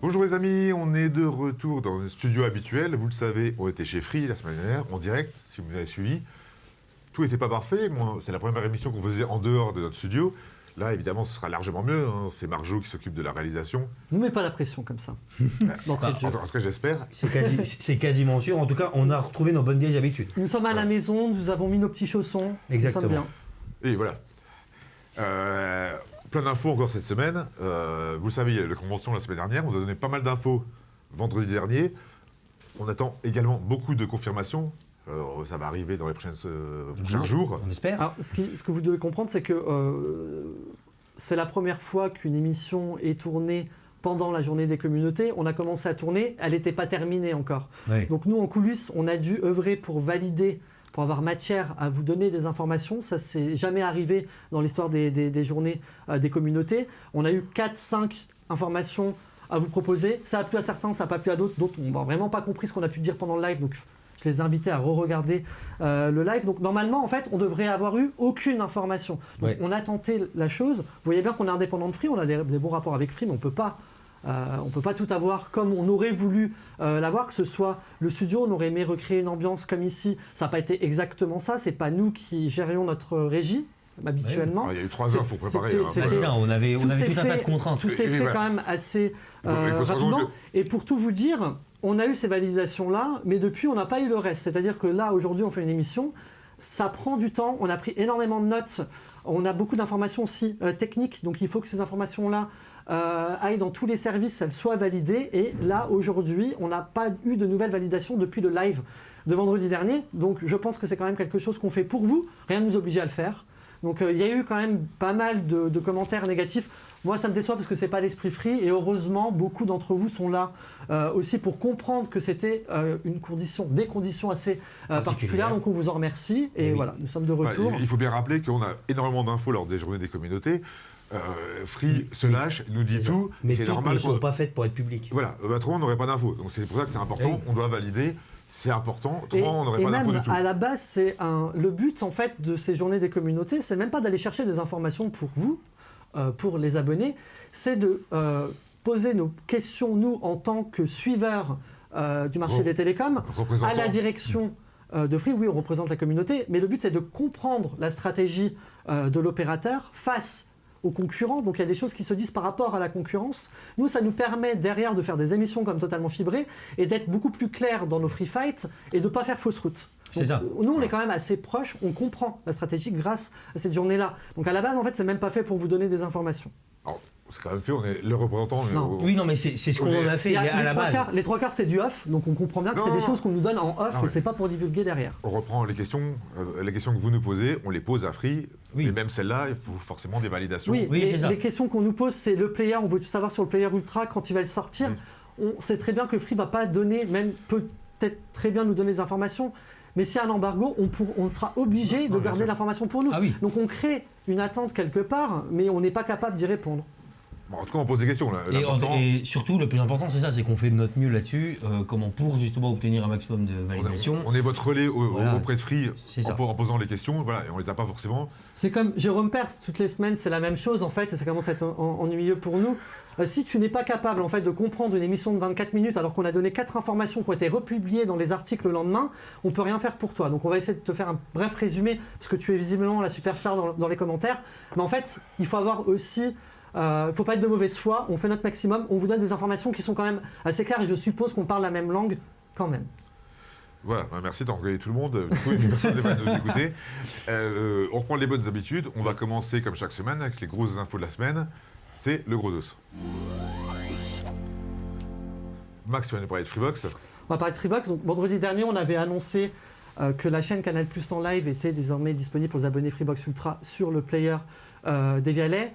Bonjour les amis, on est de retour dans le studio habituel. Vous le savez, on était chez Free la semaine dernière, en direct, si vous avez suivi. Tout n'était pas parfait. C'est la première émission qu'on faisait en dehors de notre studio. Là, évidemment, ce sera largement mieux. C'est Marjo qui s'occupe de la réalisation. Ne mets pas la pression comme ça. En tout cas, j'espère. C'est quasiment sûr. En tout cas, on a retrouvé nos bonnes vieilles habitudes. Nous sommes à la maison, nous avons mis nos petits chaussons. Exactement. Nous sommes bien. Et voilà. Plein d'infos encore cette semaine. Vous le savez, il y a la convention la semaine dernière. On vous a donné pas mal d'infos vendredi dernier. On attend également beaucoup de confirmations. Ça va arriver dans les prochains jours. On espère. Alors, ce que vous devez comprendre, c'est que c'est la première fois qu'une émission est tournée pendant la journée des communautés. On a commencé à tourner, elle n'était pas terminée encore. Oui. Donc nous, en coulisses, on a dû œuvrer pour valider, pour avoir matière à vous donner des informations. Ça, c'est jamais arrivé dans l'histoire des journées des communautés. On a eu 4-5 informations à vous proposer. Ça a plu à certains, ça n'a pas plu à d'autres. D'autres n'ont vraiment pas compris ce qu'on a pu dire pendant le live. Donc je les ai invités à re-regarder le live. Donc normalement, en fait, on devrait avoir eu aucune information. Donc on a tenté la chose. Vous voyez bien qu'on est indépendant de Free, on a des bons rapports avec Free, mais on peut pas tout avoir comme on aurait voulu l'avoir, que ce soit le studio, on aurait aimé recréer une ambiance comme ici. Ça n'a pas été exactement ça. C'est pas nous qui gérions notre régie habituellement. Il y a eu 3 heures pour préparer. On avait tout un tas de contraintes. Tout s'est fait quand même assez rapidement. Et pour tout vous dire, on a eu ces validations-là, mais depuis, on n'a pas eu le reste. C'est-à-dire que là, aujourd'hui, on fait une émission. Ça prend du temps. On a pris énormément de notes. On a beaucoup d'informations aussi techniques. Donc, il faut que ces informations-là aillent dans tous les services, elles soient validées. Et là, aujourd'hui, on n'a pas eu de nouvelles validations depuis le live de vendredi dernier. Donc, je pense que c'est quand même quelque chose qu'on fait pour vous. Rien ne nous oblige à le faire. Donc il y a eu quand même pas mal de commentaires négatifs. Moi, ça me déçoit parce que c'est pas l'esprit Free. Et heureusement, beaucoup d'entre vous sont là aussi pour comprendre que c'était des conditions assez particulières. Donc on vous en remercie. Et voilà, nous sommes de retour. Il faut bien rappeler qu'on a énormément d'infos lors des journées des communautés. Free se lâche, nous dit tout. Mais c'est toutes normal ne sont pas faites pour être publiques. Voilà, autrement on n'aurait pas d'infos. Donc c'est pour ça que c'est important. On doit valider. C'est important, autrement on n'aurait pas d'infos du tout. À la base, c'est le but en fait de ces journées des communautés, c'est même pas d'aller chercher des informations pour vous, pour les abonnés, c'est de poser nos questions, nous, en tant que suiveurs du marché des télécoms, à la direction de Free. Oui, on représente la communauté, mais le but c'est de comprendre la stratégie de l'opérateur face aux concurrents. Donc il y a des choses qui se disent par rapport à la concurrence. Nous, ça nous permet derrière de faire des émissions comme Totalement Fibré et d'être beaucoup plus clairs dans nos free fights et de ne pas faire fausse route. C'est ça. Nous, on est quand même assez proches, on comprend la stratégie grâce à cette journée-là. Donc à la base, en fait, c'est même pas fait pour vous donner des informations. Alors, c'est quand même fait, on est le représentant. Oui, non, mais c'est ce qu'on en a fait à la base. Les 3/4, c'est du off, donc on comprend bien que c'est des choses qu'on nous donne en off et c'est pas pour divulguer derrière. On reprend les questions que vous nous posez, on les pose à Free, et même celles-là, il faut forcément des validations. Oui, les questions qu'on nous pose, c'est le player, on veut tout savoir sur le player Ultra quand il va sortir. On sait très bien que Free va pas donner, même peut-être très bien nous donner les informations, mais s'il y a un embargo, on sera obligé de garder l'information pour nous. Donc on crée une attente quelque part, mais on n'est pas capable d'y répondre. Bon, en tout cas, on pose des questions. Là. Et surtout, le plus important, c'est ça, c'est qu'on fait de notre mieux là-dessus, comment pour justement obtenir un maximum de validation. On est votre relais auprès de Free en posant les questions, voilà, et on les a pas forcément. C'est comme Jérôme Pers, toutes les semaines, c'est la même chose en fait, et ça commence à être ennuyeux pour nous. Si tu n'es pas capable en fait de comprendre une émission de 24 minutes alors qu'on a donné 4 informations qui ont été republiées dans les articles le lendemain, on peut rien faire pour toi. Donc on va essayer de te faire un bref résumé, parce que tu es visiblement la superstar dans les commentaires. Mais en fait, il faut avoir aussi... il ne faut pas être de mauvaise foi, on fait notre maximum, on vous donne des informations qui sont quand même assez claires et je suppose qu'on parle la même langue quand même. Voilà, merci d'envoyer tout le monde, personne n'est pas de nous écouter. On reprend les bonnes habitudes, on va commencer comme chaque semaine avec les grosses infos de la semaine, c'est le gros dos. Max, tu vas nous parler de Freebox. On va parler de Freebox. Donc, vendredi dernier, on avait annoncé que la chaîne Canal+ en live était désormais disponible pour les abonnés Freebox Ultra sur le player des Vialets.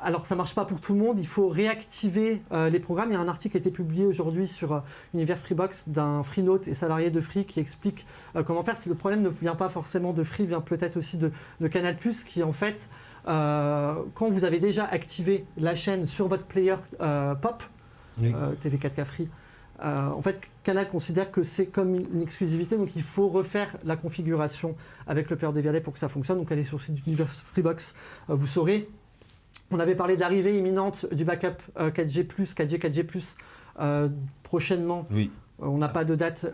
Alors ça ne marche pas pour tout le monde, il faut réactiver les programmes. Il y a un article qui a été publié aujourd'hui sur Univers Freebox d'un freenote et salarié de Free qui explique comment faire. Si le problème ne vient pas forcément de Free, vient peut-être aussi de Canal+, qui en fait, quand vous avez déjà activé la chaîne sur votre player pop, TV4K Free, en fait, Canal considère que c'est comme une exclusivité, donc il faut refaire la configuration avec le player des Vialets pour que ça fonctionne. Donc allez sur le site d'Univers Freebox, vous saurez. On avait parlé de l'arrivée imminente du backup 4G+, 4G+, prochainement. Oui. On n'a pas de date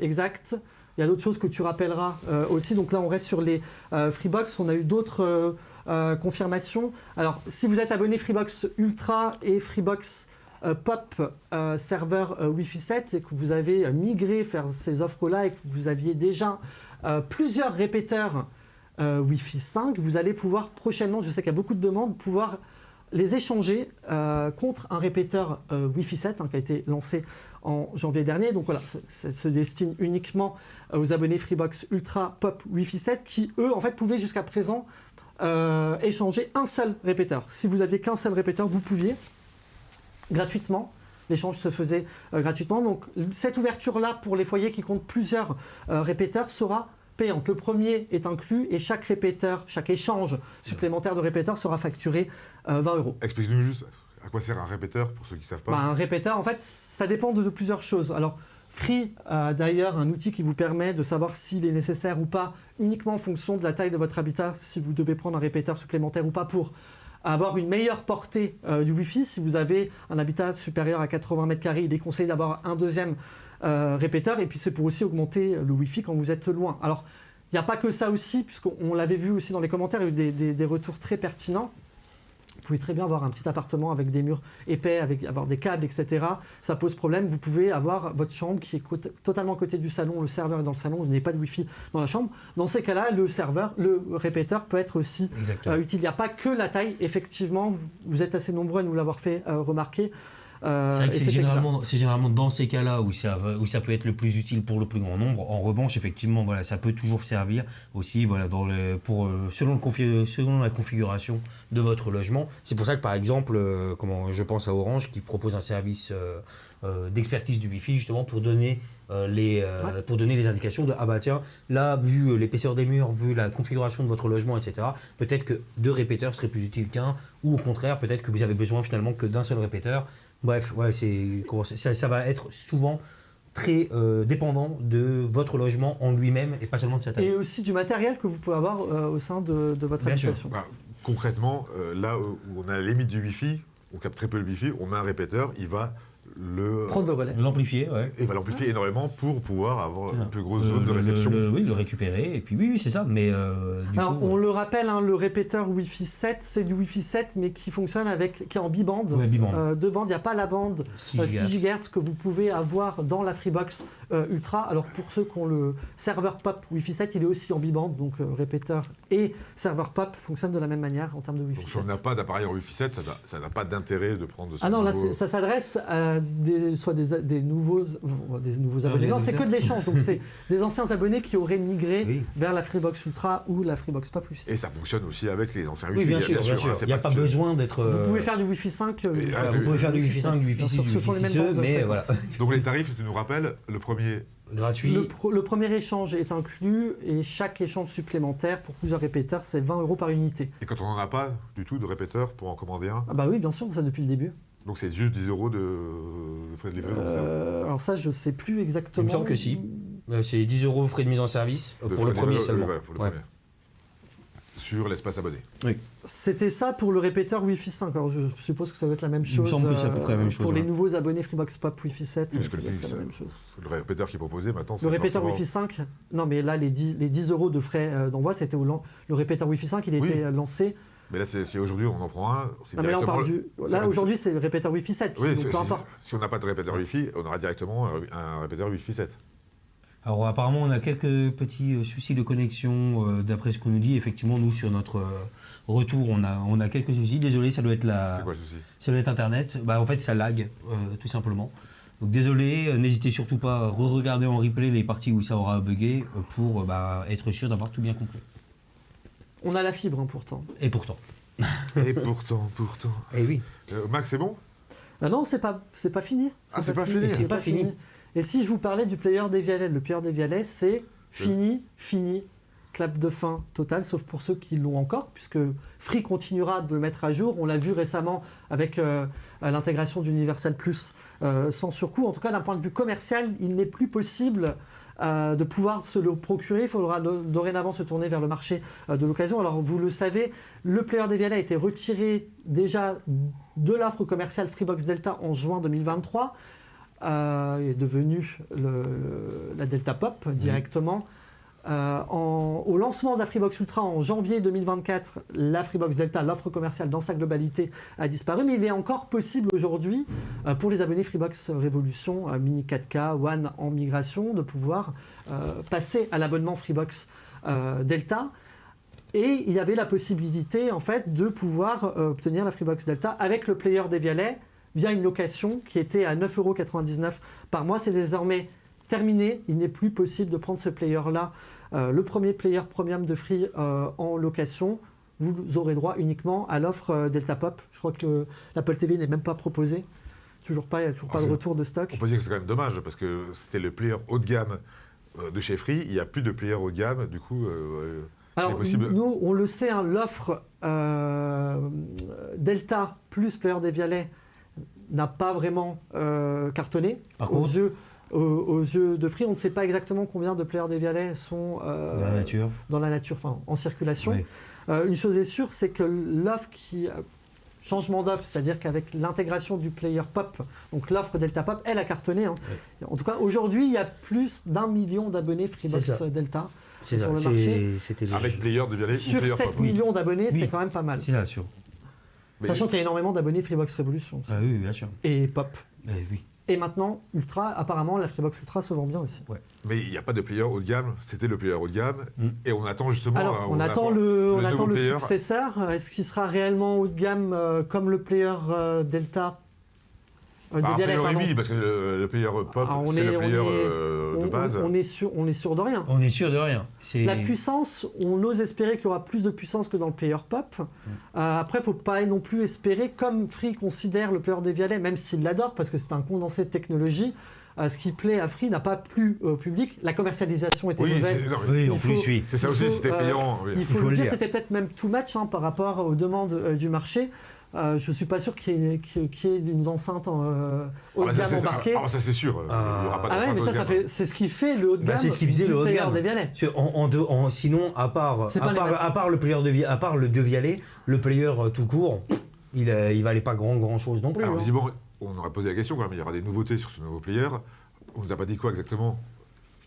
exacte. Il y a d'autres choses que tu rappelleras aussi. Donc là, on reste sur les Freebox. On a eu d'autres confirmations. Alors, si vous êtes abonné Freebox Ultra et Freebox Pop serveur Wi-Fi 7 et que vous avez migré vers ces offres-là et que vous aviez déjà plusieurs répéteurs Wi-Fi 5, vous allez pouvoir prochainement, je sais qu'il y a beaucoup de demandes, pouvoir les échanger contre un répéteur Wi-Fi 7 qui a été lancé en janvier dernier. Donc voilà, ça se destine uniquement aux abonnés Freebox Ultra Pop Wi-Fi 7 qui, eux, en fait, pouvaient jusqu'à présent échanger un seul répéteur. Si vous n'aviez qu'un seul répéteur, vous pouviez gratuitement. L'échange se faisait gratuitement. Donc cette ouverture-là, pour les foyers qui comptent plusieurs répéteurs, sera payante. Le premier est inclus et chaque répéteur, chaque échange supplémentaire de répéteurs sera facturé 20 €. Explique-nous juste à quoi sert un répéteur pour ceux qui ne savent pas. Un répéteur, en fait, ça dépend de plusieurs choses. Alors, Free a d'ailleurs un outil qui vous permet de savoir s'il est nécessaire ou pas, uniquement en fonction de la taille de votre habitat, si vous devez prendre un répéteur supplémentaire ou pas pour avoir une meilleure portée du Wi-Fi. Si vous avez un habitat supérieur à 80 m², il est conseillé d'avoir un deuxième répéteur. Et puis c'est pour aussi augmenter le Wi-Fi quand vous êtes loin. Alors, il n'y a pas que ça aussi, puisqu'on l'avait vu aussi dans les commentaires, il y a eu des retours très pertinents. Vous pouvez très bien avoir un petit appartement avec des murs épais, avoir des câbles, etc. Ça pose problème. Vous pouvez avoir votre chambre qui est totalement à côté du salon, le serveur est dans le salon, vous n'avez pas de Wi-Fi dans la chambre. Dans ces cas-là, le répéteur peut être aussi utile. Il n'y a pas que la taille. Effectivement, vous êtes assez nombreux à nous l'avoir fait remarquer. C'est généralement dans ces cas-là où ça peut être le plus utile pour le plus grand nombre. En revanche, effectivement, voilà, ça peut toujours servir aussi voilà, selon la configuration de votre logement. C'est pour ça que, par exemple, je pense à Orange qui propose un service d'expertise du Wi-Fi justement pour donner les indications de « Ah bah tiens, là, vu l'épaisseur des murs, vu la configuration de votre logement, etc., peut-être que 2 répéteurs seraient plus utiles qu'un, ou au contraire, peut-être que vous avez besoin finalement que d'un seul répéteur. » Bref, ouais, ça va être souvent très dépendant de votre logement en lui-même et pas seulement de sa taille. Et aussi du matériel que vous pouvez avoir au sein de votre habitation. Concrètement, là où on a la limite du Wi-Fi, on capte très peu le Wi-Fi, on met un répéteur, il va prendre le relais. L'amplifier, ouais. Et va l'amplifier énormément pour pouvoir avoir une plus grosse zone de réception. Le récupérer, et puis oui, c'est ça. Mais on le rappelle, le répéteur Wi-Fi 7, c'est du Wi-Fi 7, mais qui fonctionne qui est en bibande. Ouais, bibande. 2 bandes, il n'y a pas la bande 6 GHz que vous pouvez avoir dans la Freebox Ultra. Alors pour ceux qui ont le serveur POP Wi-Fi 7, il est aussi en bibande, donc répéteur et serveur POP fonctionnent de la même manière en termes de Wi-Fi 7. Si on n'a pas d'appareil en Wi-Fi 7, ça n'a pas d'intérêt de prendre ce là ça s'adresse à des nouveaux abonnés. Non, c'est que de l'échange. Donc c'est des anciens abonnés qui auraient migré vers la Freebox Ultra ou la Freebox Pop Wi-Fi 7. Et ça fonctionne aussi avec les anciens Wi-Fi. Oui, bien sûr. Il n'y a pas besoin d'être... Vous pouvez faire du Wi-Fi 5. Vous pouvez faire du Wi-Fi 5, du Wi-Fi 6, ce sont les mêmes bandes, mais voilà. Donc les tarifs, tu nous rappelles, le premier... Gratuit. Le premier échange est inclus et chaque échange supplémentaire pour plusieurs répéteurs, c'est 20 € par unité. Et quand on n'en a pas du tout de répéteur pour en commander un? Ah bah oui, bien sûr, ça depuis le début. Donc c'est juste 10 € de frais de livraison? Alors ça, je ne sais plus exactement. Il me semble que si. C'est 10 € frais de mise en service pour le premier seulement. Pour le premier. Sur l'espace abonné. Oui. C'était ça pour le répéteur Wi-Fi 5. Alors je suppose que ça doit être la même chose. Il me semble que c'est à peu près la même chose. Pour les nouveaux abonnés Freebox Pop Wi-Fi 7, Oui, c'est la même chose. Le répéteur qui est proposé maintenant... Le répéteur Wi-Fi 5, non mais là les 10 € de frais d'envoi, c'était le répéteur Wi-Fi 5, il était lancé... Mais là, c'est aujourd'hui, on en prend un. Non, mais là, on parle Là, aujourd'hui, c'est le répéteur Wi-Fi 7, donc peu importe. Si on n'a pas de répéteur Wi-Fi, on aura directement un répéteur Wi-Fi 7. Alors, apparemment, on a quelques petits soucis de connexion, d'après ce qu'on nous dit. Effectivement, nous, sur notre retour, on a quelques soucis. Désolé, ça doit être C'est quoi le souci? Ça doit être Internet. En fait, ça lag, tout simplement. Donc, désolé, n'hésitez surtout pas à re-regarder en replay les parties où ça aura bugué pour être sûr d'avoir tout bien compris. On a la fibre, pourtant. Et pourtant. Et pourtant. Et oui. Max, c'est bon? Non, c'est pas fini. C'est pas fini. C'est pas fini. Et si je vous parlais du player des Vialet, le player des Vialet, c'est fini. Clap de fin total, sauf pour ceux qui l'ont encore, puisque Free continuera de le mettre à jour. On l'a vu récemment avec l'intégration d'Universal Plus sans surcoût. En tout cas, d'un point de vue commercial, il n'est plus possible de pouvoir se le procurer. Il faudra dorénavant se tourner vers le marché de l'occasion. Alors, vous le savez, le player des Vialet a été retiré déjà de l'offre commerciale Freebox Delta en juin 2023. est devenue la Delta Pop directement. Au lancement de la Freebox Ultra en janvier 2024, la Freebox Delta, l'offre commerciale dans sa globalité, a disparu, mais il est encore possible aujourd'hui pour les abonnés Freebox Révolution, Mini 4K, One en migration, de pouvoir passer à l'abonnement Freebox Delta. Et il y avait la possibilité en fait de pouvoir obtenir la Freebox Delta avec le player Devialet via une location qui était à 9,99 € par mois. C'est désormais terminé, il n'est plus possible de prendre ce player-là, le premier player premium de Free en location. Vous aurez droit uniquement à l'offre Delta Pop. Je crois que l'Apple TV n'est même pas proposé. Il n'y a toujours pas de retour de stock. On peut dire que c'est quand même dommage, parce que c'était le player haut de gamme de chez Free. Il n'y a plus de player haut de gamme, du coup... Alors, nous, on le sait, hein, l'offre Delta plus player Devialet n'a pas vraiment cartonné. Par aux contre, yeux de Free, on ne sait pas exactement combien de players Devialet sont dans la nature, enfin, en circulation. Oui. Une chose est sûre, c'est que l'offre changement d'offre, c'est-à-dire qu'avec l'intégration du player Pop, donc l'offre Delta Pop, elle a cartonné. Hein. Oui. En tout cas, aujourd'hui, il y a plus d'1 million d'abonnés Freebox Delta sur le marché. Avec player Devialet sur player 7 Pop. millions d'abonnés, c'est quand même pas mal. C'est ça, sûr. Sachant qu'il y a énormément d'abonnés Freebox Révolution aussi. Ah oui, bien sûr. Et Pop. Oui. Et maintenant, Ultra, apparemment, la Freebox Ultra se vend bien aussi. Ouais. Mais il n'y a pas de player haut de gamme, c'était le player haut de gamme, et on attend justement... Alors, on attend le player. successeur. Est-ce qu'il sera réellement haut de gamme comme le player Delta Devialet, oui, parce que le player Pop, c'est le player de base. On est sûr de rien. On est sûr de rien. La puissance, on ose espérer qu'il y aura plus de puissance que dans le player Pop. Après, il ne faut pas non plus espérer, comme Free considère le player Devialet, même s'il l'adore, parce que c'est un condensé de technologie, ce qui plaît à Free n'a pas plu au public. La commercialisation était mauvaise. C'est ça aussi, c'était payant. Il faut le dire, c'était peut-être même too much par rapport aux demandes du marché. Je ne suis pas sûr qu'il y ait une enceinte haut de gamme embarquée. Ça c'est sûr. Il y aura pas mais c'est ce qui fait le haut de gamme. C'est ce qui faisait le haut de gamme. Sinon, à part le Devialet, le player tout court, il valait pas grand chose non plus. Alors, visiblement, on aurait posé la question quand même. Il y aura des nouveautés sur ce nouveau player. On nous a pas dit quoi exactement.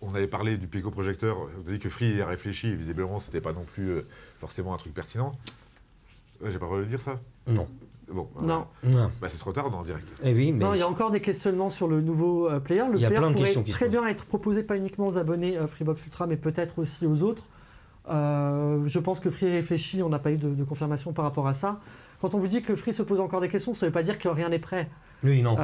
On avait parlé du Pico projecteur. On a dit que Free a réfléchi. Et visiblement, c'était pas non plus forcément un truc pertinent. J'ai pas le droit de dire ça. Non. Bon, non. C'est trop tard, on est en direct. Oui, mais non, il y a encore des questionnements sur le nouveau player. Le player pourrait très bien être proposé pas uniquement aux abonnés Freebox Ultra, mais peut-être aussi aux autres. Je pense que Free réfléchit, on n'a pas eu de confirmation par rapport à ça. Quand on vous dit que Free se pose encore des questions, ça ne veut pas dire que rien n'est prêt. Oui, non.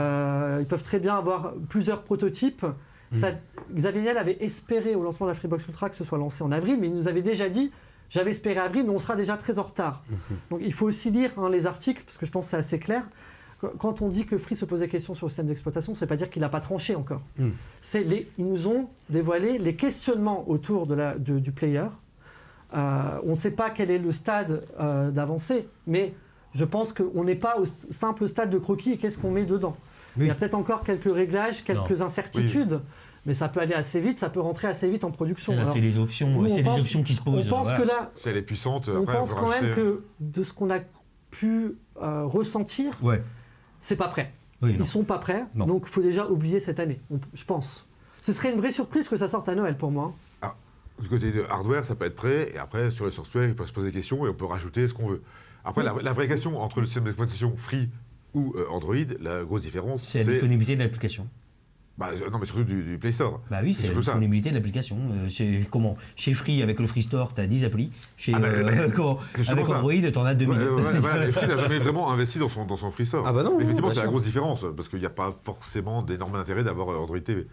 Ils peuvent très bien avoir plusieurs prototypes. Xavier Niel avait espéré au lancement de la Freebox Ultra que ce soit lancé en avril, mais il nous avait déjà dit j'avais espéré avril, mais on sera déjà très en retard. Donc il faut aussi lire les articles, parce que je pense que c'est assez clair. Quand on dit que Free se pose des questions sur le système d'exploitation, ça ne veut pas dire qu'il n'a pas tranché encore. Ils nous ont dévoilé les questionnements autour du player. On ne sait pas quel est le stade d'avancée, mais je pense qu'on n'est pas au simple stade de croquis et qu'est-ce qu'on met dedans. Il y a peut-être encore quelques réglages, quelques incertitudes. Mais ça peut aller assez vite, ça peut rentrer assez vite en production. C'est les options, des options qui se posent. On pense que là, si elle est puissante, on pense quand même que de ce qu'on a pu ressentir, c'est pas prêt. Ils sont pas prêts, donc il faut déjà oublier cette année, je pense. Ce serait une vraie surprise que ça sorte à Noël pour moi. Du côté de hardware, ça peut être prêt, et après, sur le software, il peut se poser des questions et on peut rajouter ce qu'on veut. Après, la vraie question entre le système d'exploitation Free ou Android, la grosse différence, c'est la disponibilité de l'application. Non, mais surtout du Play Store. Oui, c'est la disponibilité de l'application. Chez Free, avec le Free Store, tu as 10 applis. Avec Android, tu en as 2000. Free n'a jamais vraiment investi dans son Free Store. Non, effectivement, c'est la grosse différence, parce qu'il n'y a pas forcément d'énorme intérêt d'avoir Android TV.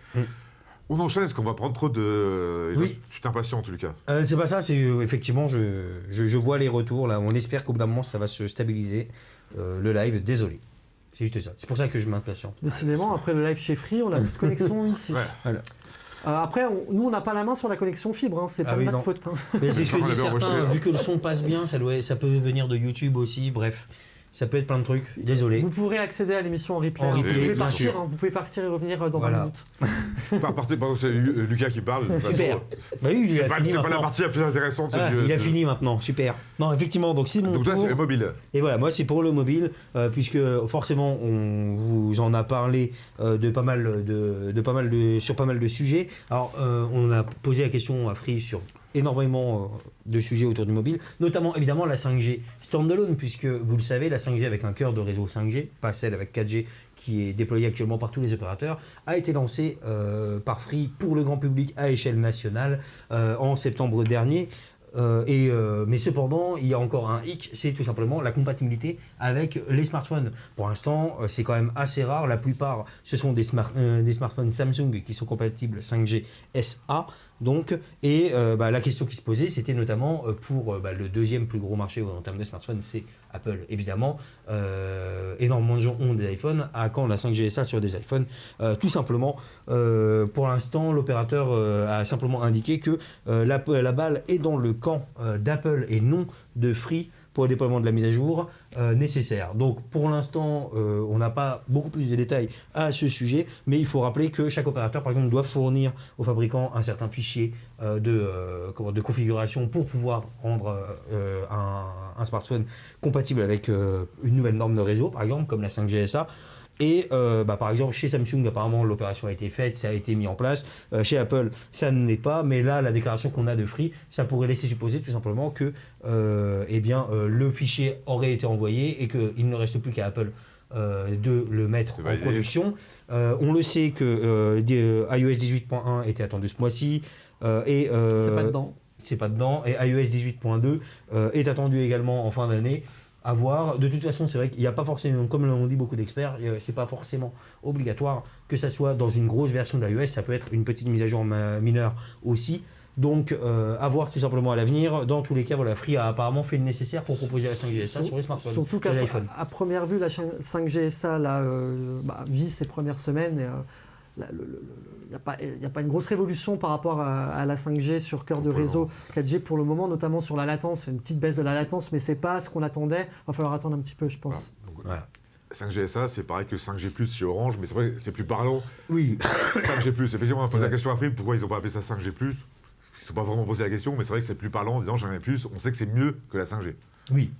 On enchaîne, est-ce qu'on va prendre trop de... Oui. Je suis impatient, en tout cas. C'est pas ça, c'est effectivement, je vois les retours, là. On espère qu'au bout d'un moment, ça va se stabiliser. Le live, désolé. C'est juste ça. C'est pour ça que je m'impatiente. Décidément, après le live chez Free, on n'a plus de connexion ici. Voilà. Après, nous, on n'a pas la main sur la connexion fibre. C'est pas de notre faute. Mais c'est ce que disent certains. Vu que le son passe bien, ça peut venir de YouTube aussi. Bref, Ça peut être plein de trucs, désolé. Vous pourrez accéder à l'émission en replay. En replay, vous pouvez bien partir, sûr. Vous pouvez partir et revenir dans Voilà. 20 minutes. Pardon, c'est Lucas qui parle. de toute Super. façon. Bah oui, il C'est a pas, fini c'est pas la maintenant. partie la plus intéressante. Ah, il a fini maintenant, super. Non, effectivement, donc c'est mon Donc, ça, tour. c'est le mobile. Et voilà, moi c'est pour le mobile, puisque forcément on vous en a parlé sur pas mal de sujets. Alors on a posé la question à Free sur énormément de sujets autour du mobile, notamment évidemment la 5G standalone, puisque vous le savez, la 5G avec un cœur de réseau 5G, pas celle avec 4G qui est déployée actuellement par tous les opérateurs, a été lancée par Free pour le grand public à échelle nationale en septembre dernier. Mais cependant, il y a encore un hic, c'est tout simplement la compatibilité avec les smartphones. Pour l'instant, c'est quand même assez rare. La plupart, ce sont des smartphones Samsung qui sont compatibles 5G SA. Donc, la question qui se posait, c'était notamment pour le deuxième plus gros marché en termes de smartphones, c'est Apple, évidemment. Énormément de gens ont des iPhones. À quand la 5G SA sur des iPhones? Tout simplement, pour l'instant, l'opérateur a simplement indiqué que la balle est dans le camp d'Apple et non de Free pour le déploiement de la mise à jour nécessaire. Donc pour l'instant, on n'a pas beaucoup plus de détails à ce sujet, mais il faut rappeler que chaque opérateur, par exemple, doit fournir au fabricant un certain fichier de configuration pour pouvoir rendre un smartphone compatible avec une nouvelle norme de réseau, par exemple, comme la 5G SA. Et par exemple, chez Samsung, apparemment, l'opération a été faite, ça a été mis en place. Chez Apple, ça ne l'est pas. Mais là, la déclaration qu'on a de Free, ça pourrait laisser supposer tout simplement que le fichier aurait été envoyé et qu'il ne reste plus qu'à Apple de le mettre en production. On le sait que iOS 18.1 était attendu ce mois-ci. C'est pas dedans. C'est pas dedans. Et iOS 18.2 est attendu également en fin d'année. À voir. De toute façon, c'est vrai qu'il n'y a pas forcément, comme l'ont dit beaucoup d'experts, c'est pas forcément obligatoire que ça soit dans une grosse version de l'iOS. Ça peut être une petite mise à jour mineure aussi. Donc, à voir tout simplement à l'avenir. Dans tous les cas, voilà, Free a apparemment fait le nécessaire pour proposer la 5G SA sur les smartphones. Surtout qu'à première vue, la 5G SA vit ses premières semaines. Et, il n'y a pas une grosse révolution par rapport à la 5G sur cœur de réseau 4G pour le moment, notamment sur la latence. Une petite baisse de la latence, mais ce n'est pas ce qu'on attendait. Il va falloir attendre un petit peu, je pense. Voilà. 5G SA, c'est pareil que 5G+, chez Orange, mais c'est vrai, c'est plus parlant. Oui. 5G+, effectivement, on a posé la question après, pourquoi ils n'ont pas appelé ça 5G+. Ils ne sont pas vraiment posé la question, mais c'est vrai que c'est plus parlant en disant j'en ai plus, on sait que c'est mieux que la 5G. Oui.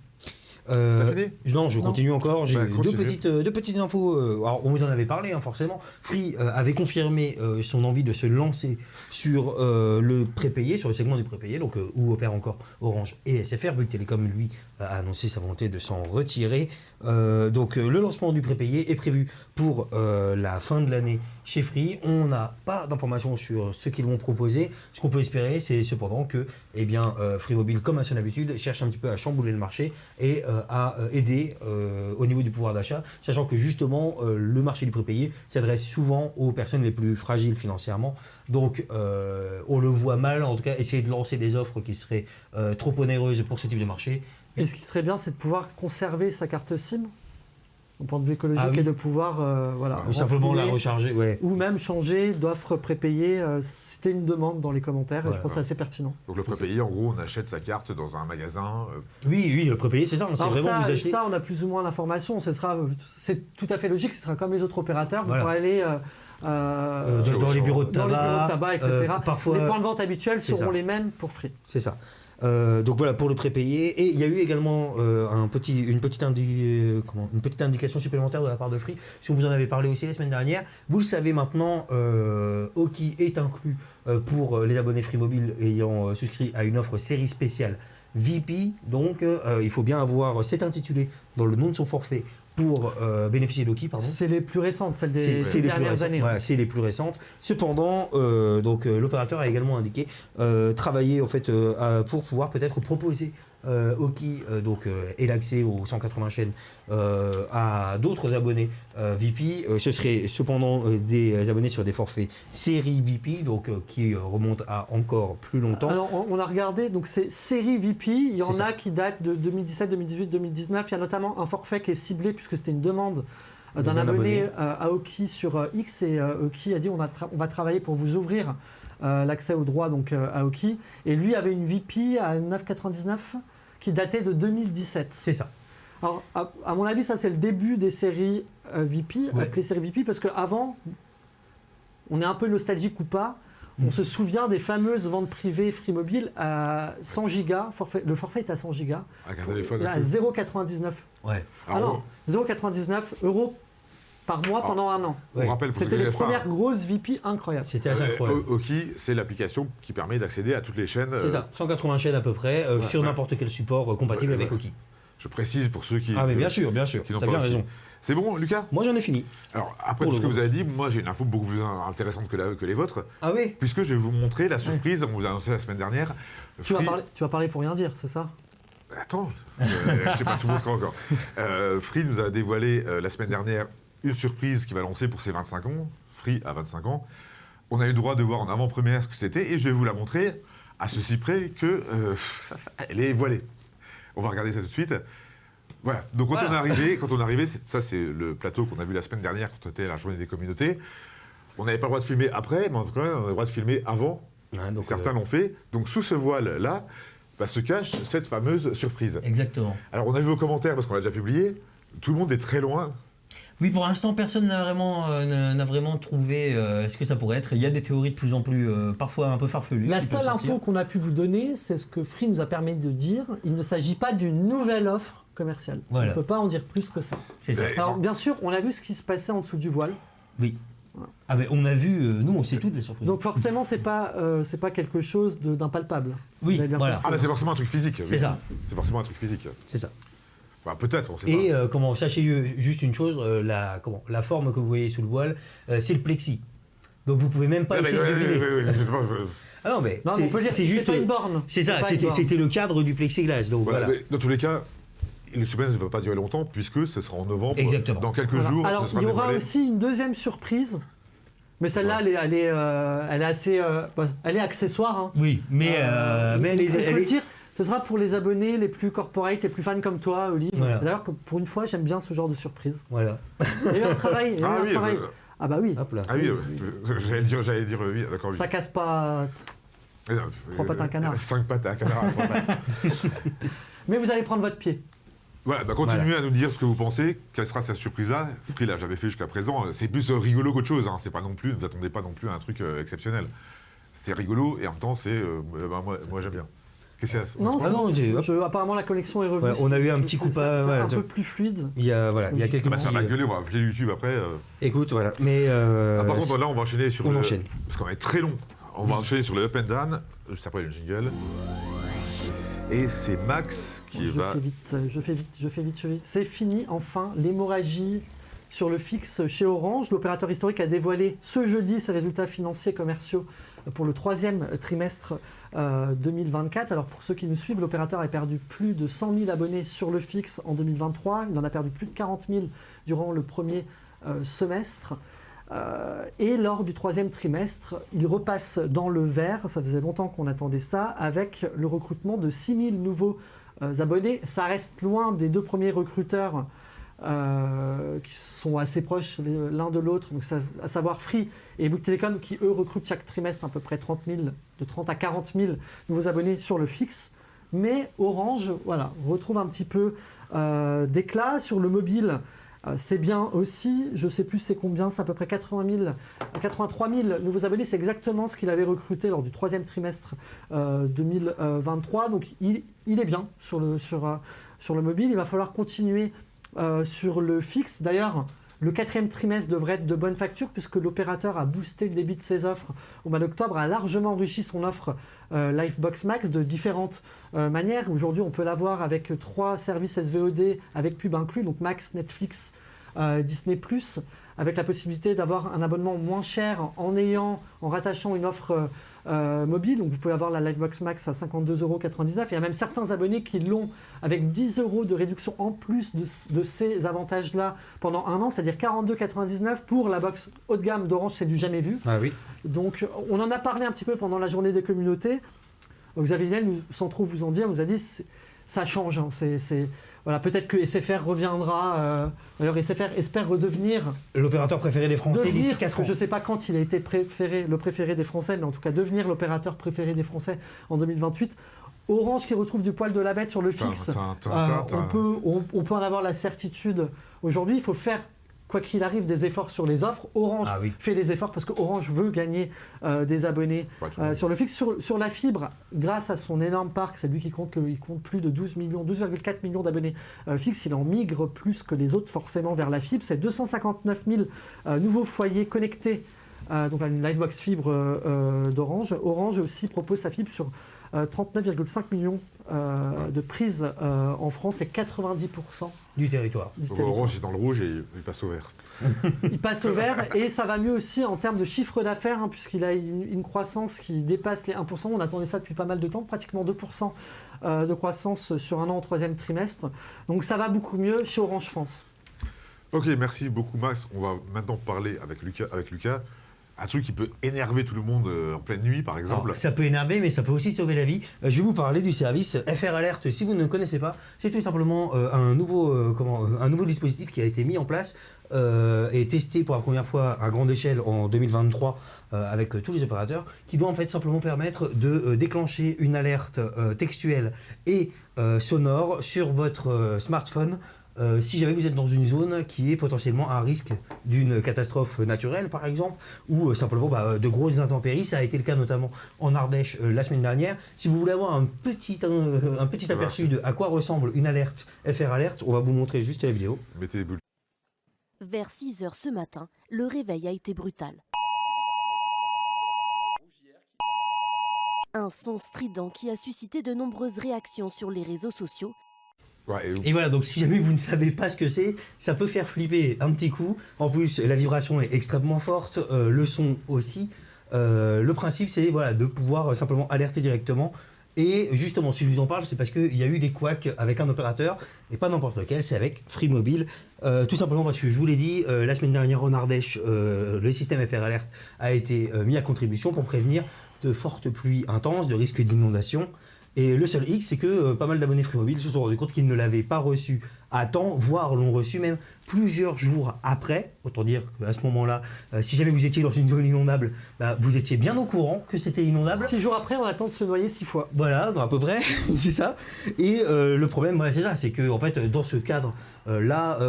T'as fini ? Non, je continue encore. J'ai continue. deux petites infos. Alors, on vous en avait parlé, forcément. Free avait confirmé son envie de se lancer sur le prépayé, sur le segment du prépayé, donc où opèrent encore Orange et SFR. Bouygues Telecom, lui, a annoncé sa volonté de s'en retirer. Donc, le lancement du prépayé est prévu pour la fin de l'année chez Free. On n'a pas d'informations sur ce qu'ils vont proposer. Ce qu'on peut espérer, c'est cependant que Free Mobile, comme à son habitude, cherche un petit peu à chambouler le marché et à aider au niveau du pouvoir d'achat, sachant que justement le marché du prépayé s'adresse souvent aux personnes les plus fragiles financièrement. Donc on le voit mal, en tout cas, essayer de lancer des offres qui seraient trop onéreuses pour ce type de marché. Et ce qui serait bien, c'est de pouvoir conserver sa carte SIM au point de vue écologique et de pouvoir ou simplement la recharger, ou même changer d'offre prépayée. C'était une demande dans les commentaires et je pense que c'est assez pertinent. Donc le prépayé, en gros, on achète sa carte dans un magasin. Oui, le prépayé, c'est ça. Alors ça, on a plus ou moins l'information. C'est tout à fait logique. Ce sera comme les autres opérateurs. Vous pourrez aller dans les bureaux de tabac, etc. Parfois, les points de vente habituels seront les mêmes pour Free. C'est ça. Donc voilà pour le prépayé. Et il y a eu également une petite indication supplémentaire de la part de Free. Si on vous en avait parlé aussi la semaine dernière, vous le savez maintenant, Oki est inclus pour les abonnés Free Mobile ayant souscrit à une offre série spéciale VP. Donc il faut bien avoir cet intitulé dans le nom de son forfait pour bénéficier d'Oki. C'est les plus récentes, celles des dernières années. Voilà, c'est les plus récentes. Cependant, l'opérateur a également indiqué travailler en fait, pour pouvoir peut-être proposer Oki et l'accès aux 180 chaînes à d'autres abonnés VP. Ce serait cependant des abonnés sur des forfaits série VP, donc qui remontent à encore plus longtemps. Alors on a regardé, donc c'est série VP, il y en a qui datent de 2017, 2018, 2019. Il y a notamment un forfait qui est ciblé puisque c'était une demande d'un abonné à Oki sur X et Oki a dit on va travailler pour vous ouvrir l'accès aux droits donc, à Oki. Et lui avait une VP à 9,99 qui datait de 2017. C'est ça. Alors, à mon avis, ça c'est le début des séries VP, avec les séries VP, parce qu'avant, on est un peu nostalgique ou pas, on se souvient des fameuses ventes privées Free Mobile à 100 gigas, le forfait est à 100 gigas, à 0,99. Ouais. Ah non, 0,99 € par mois pendant un an. On rappelle, c'était les premières grosses VP incroyables. C'était assez incroyable. Oki, c'est l'application qui permet d'accéder à toutes les chaînes. C'est ça, 180 chaînes à peu près, sur n'importe quel support compatible avec Oki. Je précise pour ceux qui... Ah mais bien sûr, t'as bien raison. C'est bon, Lucas? Moi j'en ai fini. Alors, après tout ce que vous avez dit, moi j'ai une info beaucoup plus intéressante que les vôtres. Ah oui? Puisque je vais vous montrer la surprise, on vous a annoncé la semaine dernière. Tu vas parler pour rien dire, c'est ça? Attends, je sais pas tout montrer encore. Free nous a dévoilé la semaine dernière une surprise qui va lancer pour ses 25 ans. Free à 25 ans. On a eu le droit de voir en avant-première ce que c'était et je vais vous la montrer à ceci près que elle est voilée. On va regarder ça tout de suite. Voilà, donc quand on est arrivé, ça c'est le plateau qu'on a vu la semaine dernière quand c'était la journée des communautés. On n'avait pas le droit de filmer après, mais en tout cas on a le droit de filmer avant. Donc certains l'ont fait. Donc sous ce voile-là, se cache cette fameuse surprise. Exactement. Alors on a vu vos commentaires parce qu'on l'a déjà publié, tout le monde est très loin. Oui, pour l'instant, personne n'a vraiment trouvé ce que ça pourrait être. Il y a des théories de plus en plus, parfois un peu farfelues. La seule info qu'on a pu vous donner, c'est ce que Free nous a permis de dire. Il ne s'agit pas d'une nouvelle offre commerciale. Voilà. On ne peut pas en dire plus que ça. C'est ça. Alors, bien sûr, on a vu ce qui se passait en dessous du voile. Oui. Ah ben, on a vu, nous on sait toutes les surprises. Donc forcément, c'est pas quelque chose d'impalpable. Oui, voilà. Ah, c'est forcément un truc physique. C'est ça. C'est forcément un truc physique. C'est ça. Enfin, peut-être, on sait Et pas. sachez juste une chose, la forme que vous voyez sous le voile, c'est le plexi. Donc vous pouvez même pas essayer de deviner. Ah non, mais on peut dire c'est juste pas une borne. C'est ça, c'était le cadre du plexiglas. Donc voilà. Dans tous les cas, le suspense ne va pas durer longtemps puisque ce sera en novembre. Exactement. Dans quelques jours. Alors il y aura aussi une deuxième surprise. Mais celle-là, elle est assez, elle est accessoire. Hein. Oui, mais elle est. Dire, ce sera pour les abonnés les plus corporate, les plus fans comme toi, Olive. Voilà. D'ailleurs, pour une fois, j'aime bien ce genre de surprise. Voilà. Il y a eu un travail. Ah bah oui. Hop là. Ah oui, j'allais dire oui, d'accord. Oui. Ça casse pas 3 pattes à un canard. 5 pattes à un canard. Mais vous allez prendre votre pied. Voilà, continuez à nous dire ce que vous pensez. Quelle sera cette surprise-là? Free l'a jamais fait jusqu'à présent. C'est plus rigolo qu'autre chose. Hein. C'est pas non plus. Ne vous attendez pas non plus à un truc exceptionnel. C'est rigolo et en même temps, c'est. Moi, j'aime bien. Qu'est-ce qu'il y a? Non, apparemment la connexion est revenue. Ouais, on a eu un petit coup pas. C'est un peu plus fluide. Il y a quelques petits... Ça va gueuler. On va appeler YouTube après. Écoute, voilà. Mais par contre, là, on va enchaîner sur. On enchaîne. Parce qu'on va être très long. On va enchaîner sur le Up and Down. Juste après le jingle. Et c'est Max. Je fais vite. C'est fini, enfin, l'hémorragie sur le fixe chez Orange. L'opérateur historique a dévoilé ce jeudi ses résultats financiers et commerciaux pour le troisième trimestre 2024. Alors pour ceux qui nous suivent, l'opérateur a perdu plus de 100 000 abonnés sur le fixe en 2023. Il en a perdu plus de 40 000 durant le premier semestre. Et lors du troisième trimestre, il repasse dans le vert. Ça faisait longtemps qu'on attendait ça, avec le recrutement de 6 000 nouveaux abonnés. Ça reste loin des deux premiers recruteurs qui sont assez proches l'un de l'autre, donc à savoir Free et Bouygues Telecom, qui eux recrutent chaque trimestre à peu près 30 à 40 000 nouveaux abonnés sur le fixe. Mais Orange, retrouve un petit peu d'éclat sur le mobile. C'est bien aussi, je ne sais plus c'est combien, c'est à peu près 83 000 nouveaux abonnés. C'est exactement ce qu'il avait recruté lors du troisième trimestre 2023. Donc il est bien sur le mobile. Il va falloir continuer sur le fixe. D'ailleurs, le quatrième trimestre devrait être de bonne facture puisque l'opérateur a boosté le débit de ses offres au mois d'octobre, a largement enrichi son offre Livebox Max de différentes manières. Aujourd'hui, on peut l'avoir avec 3 services SVOD avec pub inclus, donc Max, Netflix, Disney+, avec la possibilité d'avoir un abonnement moins cher en rattachant une offre mobile. Donc vous pouvez avoir la Livebox Max à 52,99 €. Il y a même certains abonnés qui l'ont avec 10 € de réduction en plus de ces avantages-là pendant un an, c'est-à-dire 42,99 € pour la box haut de gamme d'Orange, c'est du jamais vu. Ah oui. Donc on en a parlé un petit peu pendant la journée des communautés. Xavier Niel, sans trop vous en dire, nous a dit ça change. Hein. Voilà, peut-être que SFR reviendra. D'ailleurs, SFR espère redevenir l'opérateur préféré des Français d'ici 4 ans. Parce que je ne sais pas quand il a été le préféré des Français, mais en tout cas devenir l'opérateur préféré des Français en 2028. Orange qui retrouve du poil de la bête sur le fixe. On peut en avoir la certitude. Aujourd'hui, il faut faire, quoi qu'il arrive, des efforts sur les offres. Orange fait des efforts parce que Orange veut gagner des abonnés sur le fixe. Sur la fibre, grâce à son énorme parc, c'est lui qui compte, il compte plus de 12,4 millions d'abonnets fixes. Il en migre plus que les autres forcément vers la fibre. C'est 259 000 nouveaux foyers connectés. Donc une Livebox fibre d'Orange. Orange aussi propose sa fibre sur 39,5 millions de prises en France et 90% du territoire. Orange est dans le rouge et il passe au vert. Il passe au vert et ça va mieux aussi en termes de chiffre d'affaires puisqu'il a une croissance qui dépasse les 1%. On attendait ça depuis pas mal de temps, pratiquement 2% de croissance sur un an au troisième trimestre. Donc ça va beaucoup mieux chez Orange France. Ok, merci beaucoup Max. On va maintenant parler avec Lucas. Un truc qui peut énerver tout le monde en pleine nuit, par exemple. Alors, ça peut énerver, mais ça peut aussi sauver la vie. Je vais vous parler du service FR Alert. Si vous ne connaissez pas, c'est tout simplement un nouveau dispositif qui a été mis en place et testé pour la première fois à grande échelle en 2023 avec tous les opérateurs, qui doit en fait simplement permettre de déclencher une alerte textuelle et sonore sur votre smartphone. Si jamais vous êtes dans une zone qui est potentiellement à risque d'une catastrophe naturelle par exemple, ou simplement de grosses intempéries, ça a été le cas notamment en Ardèche la semaine dernière. Si vous voulez avoir un petit aperçu de à quoi ressemble une alerte FR Alert, on va vous montrer juste la vidéo. Mettez les boules. Vers 6 h ce matin, le réveil a été brutal. Un son strident qui a suscité de nombreuses réactions sur les réseaux sociaux. Et voilà, donc si jamais vous ne savez pas ce que c'est, ça peut faire flipper un petit coup. En plus, la vibration est extrêmement forte, le son aussi. Le principe, c'est de pouvoir simplement alerter directement. Et justement, si je vous en parle, c'est parce qu'il y a eu des couacs avec un opérateur, et pas n'importe lequel, c'est avec Free Mobile. Tout simplement parce que je vous l'ai dit, la semaine dernière en Ardèche, le système FR Alert a été mis à contribution pour prévenir de fortes pluies intenses, de risques d'inondation. Et le seul hic, c'est que pas mal d'abonnés Free Mobile se sont rendus compte qu'ils ne l'avaient pas reçu à temps, voire l'ont reçu même plusieurs jours après. Autant dire qu'à ce moment-là, si jamais vous étiez dans une zone inondable, vous étiez bien au courant que c'était inondable. 6 jours après, on attend de se noyer 6 fois. Voilà, à peu près, c'est ça. Et le problème, c'est ça, c'est que en fait, dans ce cadre,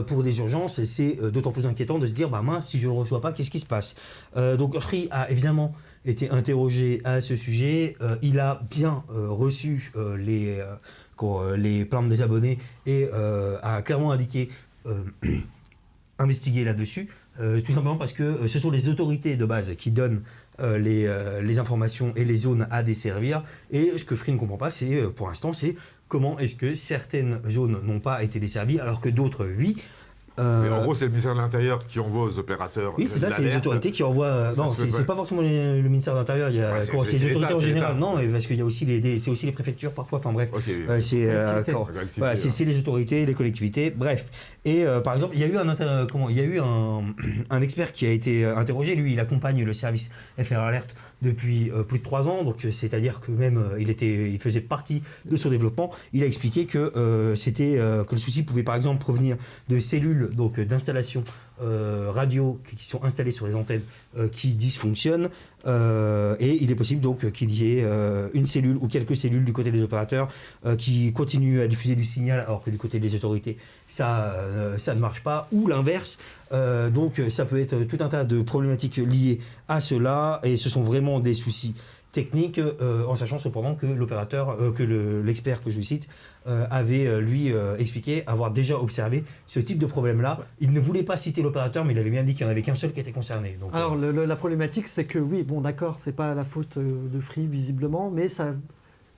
pour des urgences, c'est d'autant plus inquiétant de se dire, mince, si je ne le reçois pas, qu'est-ce qui se passe ? Donc Free a évidemment été interrogé à ce sujet. Il a bien reçu les plaintes des abonnés et a clairement indiqué investiguer là-dessus, tout simplement parce que ce sont les autorités de base qui donnent les informations et les zones à desservir. Et ce que Free ne comprend pas, c'est pour l'instant, c'est comment est-ce que certaines zones n'ont pas été desservies alors que d'autres, oui. Mais en gros, c'est le ministère de l'Intérieur qui envoie aux opérateurs. Oui, c'est ça, c'est les autorités qui envoient. Non, c'est pas forcément le ministère de l'Intérieur. Il y a c'est les autorités en général. Non, parce qu'il y a aussi c'est aussi les préfectures parfois. Enfin bref, c'est les autorités, les collectivités. Bref. Et par exemple, il y a eu un expert qui a été interrogé. Lui, il accompagne le service FR Alert depuis plus de 3 ans. Donc, c'est-à-dire que même il faisait partie de son développement. Il a expliqué que que le souci pouvait par exemple provenir de cellules d'installations radio qui sont installées sur les antennes qui dysfonctionnent et il est possible donc qu'il y ait une cellule ou quelques cellules du côté des opérateurs qui continuent à diffuser du signal alors que du côté des autorités ça ne marche pas, ou l'inverse. Donc ça peut être tout un tas de problématiques liées à cela et ce sont vraiment des soucis technique, en sachant cependant que l'opérateur, l'expert que je vous cite, avait lui expliqué avoir déjà observé ce type de problème-là. Il ne voulait pas citer l'opérateur, mais il avait bien dit qu'il n'y en avait qu'un seul qui était concerné. Donc, alors la problématique, c'est que oui, bon d'accord, c'est pas la faute de Free visiblement, mais ça...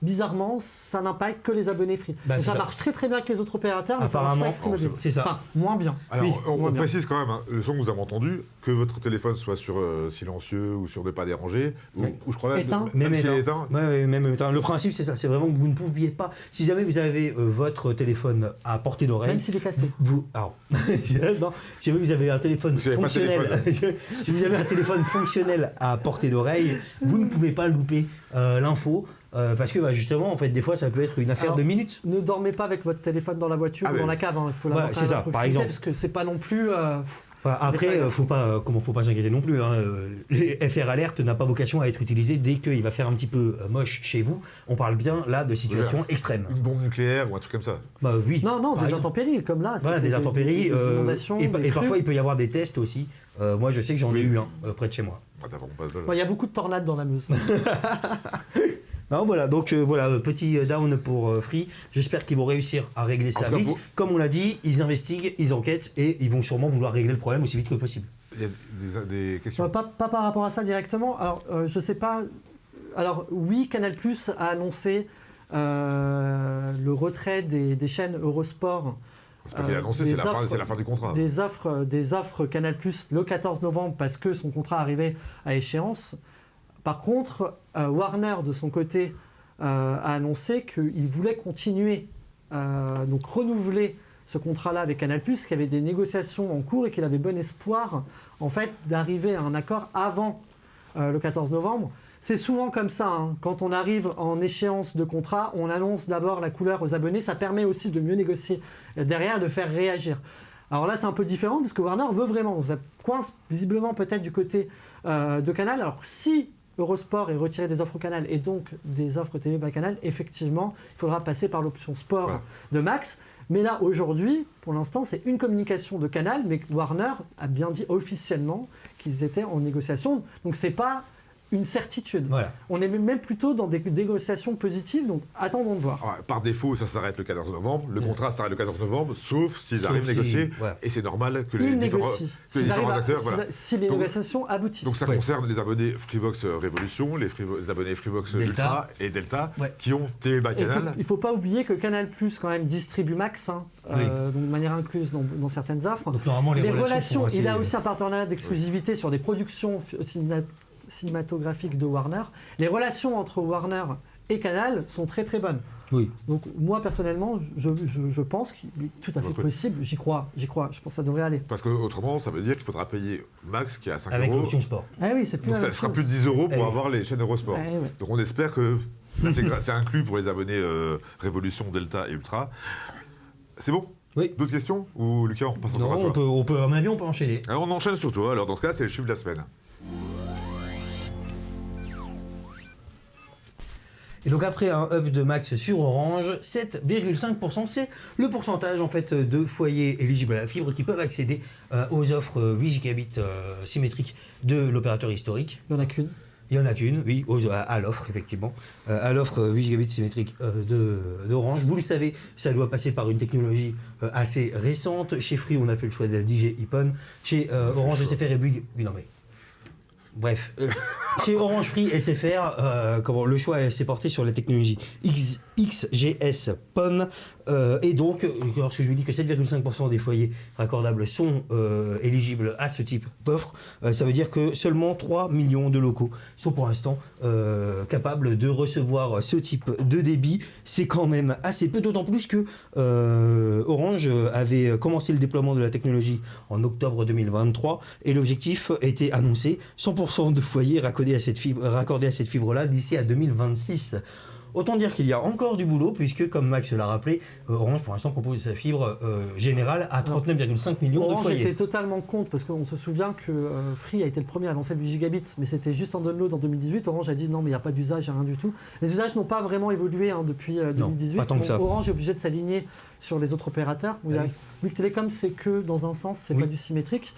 Bizarrement, ça n'impacte que les abonnés Free. Ça marche très très bien avec les autres opérateurs, mais ça marche pas avec Free Mobile. C'est ça. Enfin, moins bien. Alors, on précise quand même, le son que vous avez entendu, que votre téléphone soit sur silencieux ou sur ne pas déranger, ou je crois même s'il est éteint. Même éteint. Le principe, c'est ça. C'est vraiment que vous ne pouviez pas. Si jamais vous avez votre téléphone à portée d'oreille. Même s'il est cassé. Non, si jamais vous avez un téléphone fonctionnel. Si vous avez un téléphone fonctionnel à portée d'oreille, vous ne pouvez pas louper l'info. Parce que justement, en fait, des fois, ça peut être une affaire de minutes. Ne dormez pas avec votre téléphone dans la voiture ou dans la cave. Il faut l'avoir c'est ça, par exemple. Parce que c'est pas non plus. Après, faut pas s'inquiéter non plus. Hein. Les FR Alert n'a pas vocation à être utilisé dès qu'il va faire un petit peu moche chez vous. On parle bien là de situations extrêmes. Une bombe nucléaire ou un truc comme ça. Bah oui. Non, des intempéries comme là. Voilà, des intempéries. Des inondations. Et des parfois, il peut y avoir des tests aussi. Moi, je sais que j'en ai eu un près de chez moi. Il y a beaucoup de tornades dans la Meuse. Non, voilà, donc petit down pour Free. J'espère qu'ils vont réussir à régler ça vite. Comme on l'a dit, ils investiguent, ils enquêtent et ils vont sûrement vouloir régler le problème aussi vite que possible. Il y a des questions. Pas par rapport à ça directement. Alors, je sais pas. Alors, oui, Canal+ a annoncé le retrait des chaînes Eurosport. C'est pas qu'il a annoncé, c'est la fin du contrat. Des offres Canal+ le 14 novembre parce que son contrat arrivait à échéance. Par contre, Warner, de son côté, a annoncé qu'il voulait continuer, donc renouveler ce contrat-là avec Canal+, qu'il y avait des négociations en cours et qu'il avait bon espoir, en fait, d'arriver à un accord avant le 14 novembre. C'est souvent comme ça, hein. Quand on arrive en échéance de contrat, on annonce d'abord la couleur aux abonnés. Ça permet aussi de mieux négocier derrière, de faire réagir. Alors là, c'est un peu différent parce que Warner veut vraiment. Donc ça coince visiblement peut-être du côté de Canal. Alors si Eurosport est retiré des offres Canal et donc des offres TV by Canal, effectivement, il faudra passer par l'option sport de Max. Mais là, aujourd'hui, pour l'instant, c'est une communication de Canal, mais Warner a bien dit officiellement qu'ils étaient en négociation. Donc c'est pas une certitude. Voilà. On est même plutôt dans des négociations positives, donc attendons de voir. Alors, par défaut, ça s'arrête le 14 novembre. Le contrat s'arrête le 14 novembre, sauf s'ils arrivent à négocier. Voilà. Et c'est normal que les différents acteurs... Si les négociations aboutissent. Donc ça concerne les abonnés Freebox Révolution, les abonnés Freebox Ultra et Delta, qui ont TV by Canal. Il ne faut pas oublier que Canal+, quand même, distribue Max, donc de manière incluse dans certaines offres. Donc normalement, les relations assez... Il a aussi un partenariat d'exclusivité sur des productions cinématographique de Warner. Les relations entre Warner et Canal sont très très bonnes. Oui. Donc moi personnellement, je pense qu'il est tout à fait possible. J'y crois. Je pense que ça devrait aller. Parce qu'autrement, ça veut dire qu'il faudra payer Max qui est à 5 avec euros. l'option sport. Ah oui, c'est plus donc ça sera plus de 10 euros pour avoir les chaînes Eurosport. Donc on espère que c'est inclus pour les abonnés Révolution, Delta et Ultra. C'est bon? Oui. D'autres questions? Ou Lucas, on passe encore à toi? On peut, à mon avis, on peut enchaîner. Alors on enchaîne sur toi. Alors dans ce cas, c'est le chiffre de la semaine. Et donc après un up de Max sur Orange, 7,5%, c'est le pourcentage en fait de foyers éligibles à la fibre qui peuvent accéder aux offres 8 gigabits symétriques de l'opérateur historique. Il n'y en a qu'une. Il n'y en a qu'une, oui, à l'offre, effectivement. À l'offre 8 gigabits symétriques d'Orange. Vous le savez, ça doit passer par une technologie assez récente. Chez Free, on a fait le choix de la DJ Ipon. Chez Orange SFR et Bouygues... Oui, non mais... Bref, chez Orange Free SFR, le choix s'est porté sur la technologie XGS PON. Et donc, lorsque je lui dis que 7,5% des foyers raccordables sont éligibles à ce type d'offre, ça veut dire que seulement 3 millions de locaux sont pour l'instant capables de recevoir ce type de débit. C'est quand même assez peu, d'autant plus que Orange avait commencé le déploiement de la technologie en octobre 2023 et l'objectif était annoncé 100% de foyers raccordés à cette fibre-là d'ici à 2026. Autant dire qu'il y a encore du boulot, puisque, comme Max l'a rappelé, Orange, pour l'instant, propose sa fibre générale à 39,5 millions de foyers. Orange était totalement contre, parce qu'on se souvient que Free a été le premier à lancer le 8 gigabits, mais c'était juste en download en 2018. Orange a dit non, mais il n'y a pas d'usage, il n'y a rien du tout. Les usages n'ont pas vraiment évolué depuis 2018. Pas tant que ça. Orange est obligé de s'aligner sur les autres opérateurs. Bouygues Télécom, c'est que dans un sens, c'est pas du symétrique.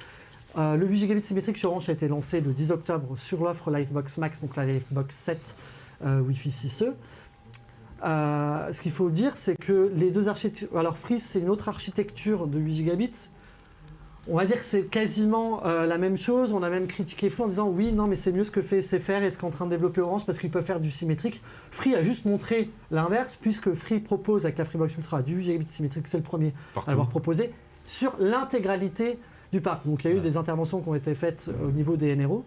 Le 8 gigabits symétrique chez Orange a été lancé le 10 octobre sur l'offre Livebox Max, donc la Livebox 7 Wi-Fi 6E. Ce qu'il faut dire, c'est que les deux architectures... Alors Free, c'est une autre architecture de 8 gigabits. On va dire que c'est quasiment la même chose. On a même critiqué Free en disant oui, non, mais c'est mieux ce que fait SFR et ce qu'est en train de développer Orange parce qu'ils peuvent faire du symétrique. Free a juste montré l'inverse, puisque Free propose avec la Freebox Ultra du 8 gigabits symétrique, c'est le premier à l'avoir proposé, sur l'intégralité du parc. Donc il y a eu des interventions qui ont été faites au niveau des NRO.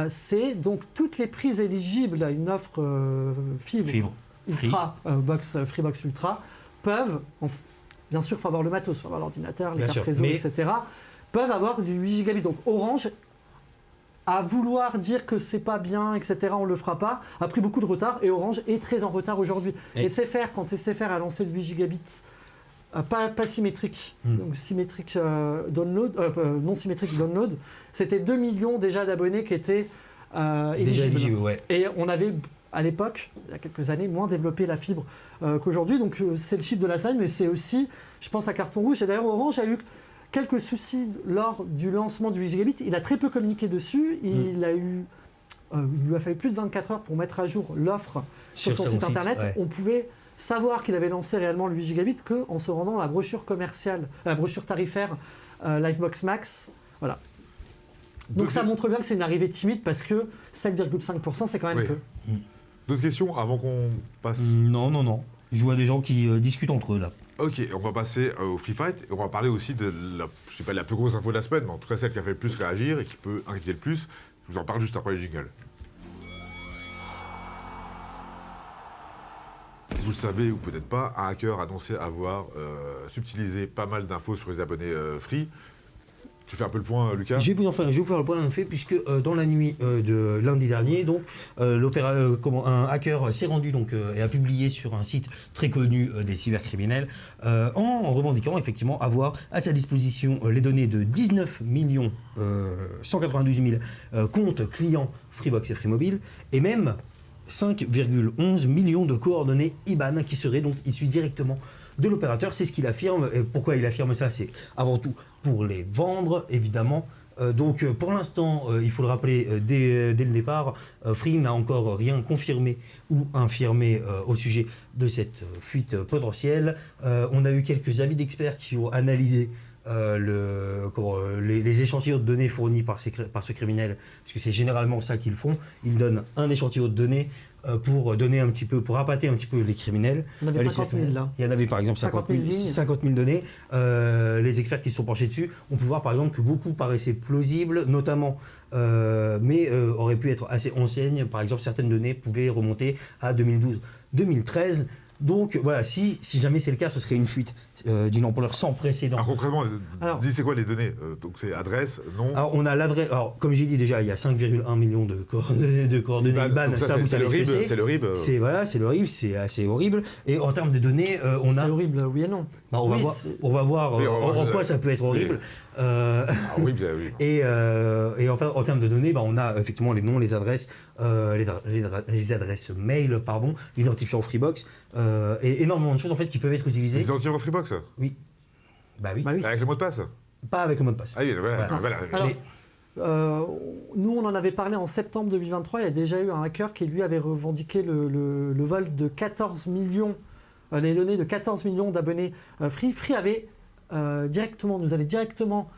C'est donc toutes les prises éligibles à une offre fibre. Ultra, Freebox Ultra, peuvent, bien sûr, il faut avoir le matos, il faut avoir l'ordinateur, les cartes réseau, etc., peuvent avoir du 8 gigabits. Donc Orange, à vouloir dire que c'est pas bien, etc., on le fera pas, a pris beaucoup de retard et Orange est très en retard aujourd'hui. SFR, quand SFR a lancé le 8 gigabits pas symétrique, donc symétrique download, non symétrique download, c'était 2 millions déjà d'abonnés qui étaient éligibles. Ouais. Et on avait à l'époque, il y a quelques années, moins développé la fibre qu'aujourd'hui. Donc c'est le chiffre de la salle, mais c'est aussi, je pense, à carton rouge. Et d'ailleurs, Orange a eu quelques soucis lors du lancement du 8 gigabit. Il a très peu communiqué dessus. Il lui a fallu plus de 24 heures pour mettre à jour l'offre sur son site internet. Ouais. On pouvait savoir qu'il avait lancé réellement le 8 gigabit qu'en se rendant à la brochure commerciale, la brochure tarifaire Livebox Max. Voilà. Donc ça montre bien que c'est une arrivée timide parce que 7,5%, c'est quand même peu. D'autres questions avant qu'on passe? Non. Je vois des gens qui discutent entre eux là. Ok, on va passer au Free Fight et on va parler aussi de la plus grosse info de la semaine, mais en tout cas celle qui a fait le plus réagir et qui peut inquiéter le plus. Je vous en parle juste après les jingles. Vous le savez ou peut-être pas, un hacker a annoncé avoir subtilisé pas mal d'infos sur les abonnés Free. Tu fais un peu le point, Lucas? Je vais vous faire le point en fait, puisque dans la nuit de lundi dernier, donc, un hacker s'est rendu et a publié sur un site très connu des cybercriminels en revendiquant effectivement avoir à sa disposition les données de 19 192 000 comptes clients Freebox et Freemobile, et même 5,11 millions de coordonnées IBAN qui seraient donc issues directement de l'opérateur. C'est ce qu'il affirme. Et pourquoi il affirme ça? C'est avant tout pour les vendre, évidemment. Donc pour l'instant, il faut le rappeler, dès le départ, Free n'a encore rien confirmé ou infirmé au sujet de cette fuite potentielle. On a eu quelques avis d'experts qui ont analysé les échantillons de données fournis par ce criminel, parce que c'est généralement ça qu'ils font. Ils donnent un échantillon de données pour appâter un petit peu les criminels. Il y en avait 50 000 là. Il y en avait par exemple 50 000 données. Les experts qui se sont penchés dessus ont pu voir par exemple que beaucoup paraissaient plausibles, notamment, mais auraient pu être assez anciennes. Par exemple, certaines données pouvaient remonter à 2012-2013. Donc voilà, si jamais c'est le cas, ce serait une fuite d'une ampleur sans précédent. Alors concrètement, dis c'est quoi les données? Donc c'est adresse, nom. Alors on a l'adresse. Alors comme j'ai dit déjà, il y a 5,1 millions de coordonnées IBAN. Ça vous savez ce que c'est. C'est le RIB. C'est le RIB, c'est assez horrible. Et en termes de données, on a. C'est horrible, oui et non. Bah, on va voir en quoi ça peut être horrible. Oui. Et enfin, en termes de données, on a effectivement les noms, les adresses, les adresses mail, l'identifiant Freebox, et énormément de choses en fait qui peuvent être utilisées. L'identifiant Freebox? Oui. Bah oui. Avec le mot de passe? Pas avec le mot de passe. Ah oui, voilà. Alors, nous, on en avait parlé en septembre 2023. Il y a déjà eu un hacker qui, lui, avait revendiqué le vol de 14 millions, les données de 14 millions d'abonnés Free. Free nous avait directement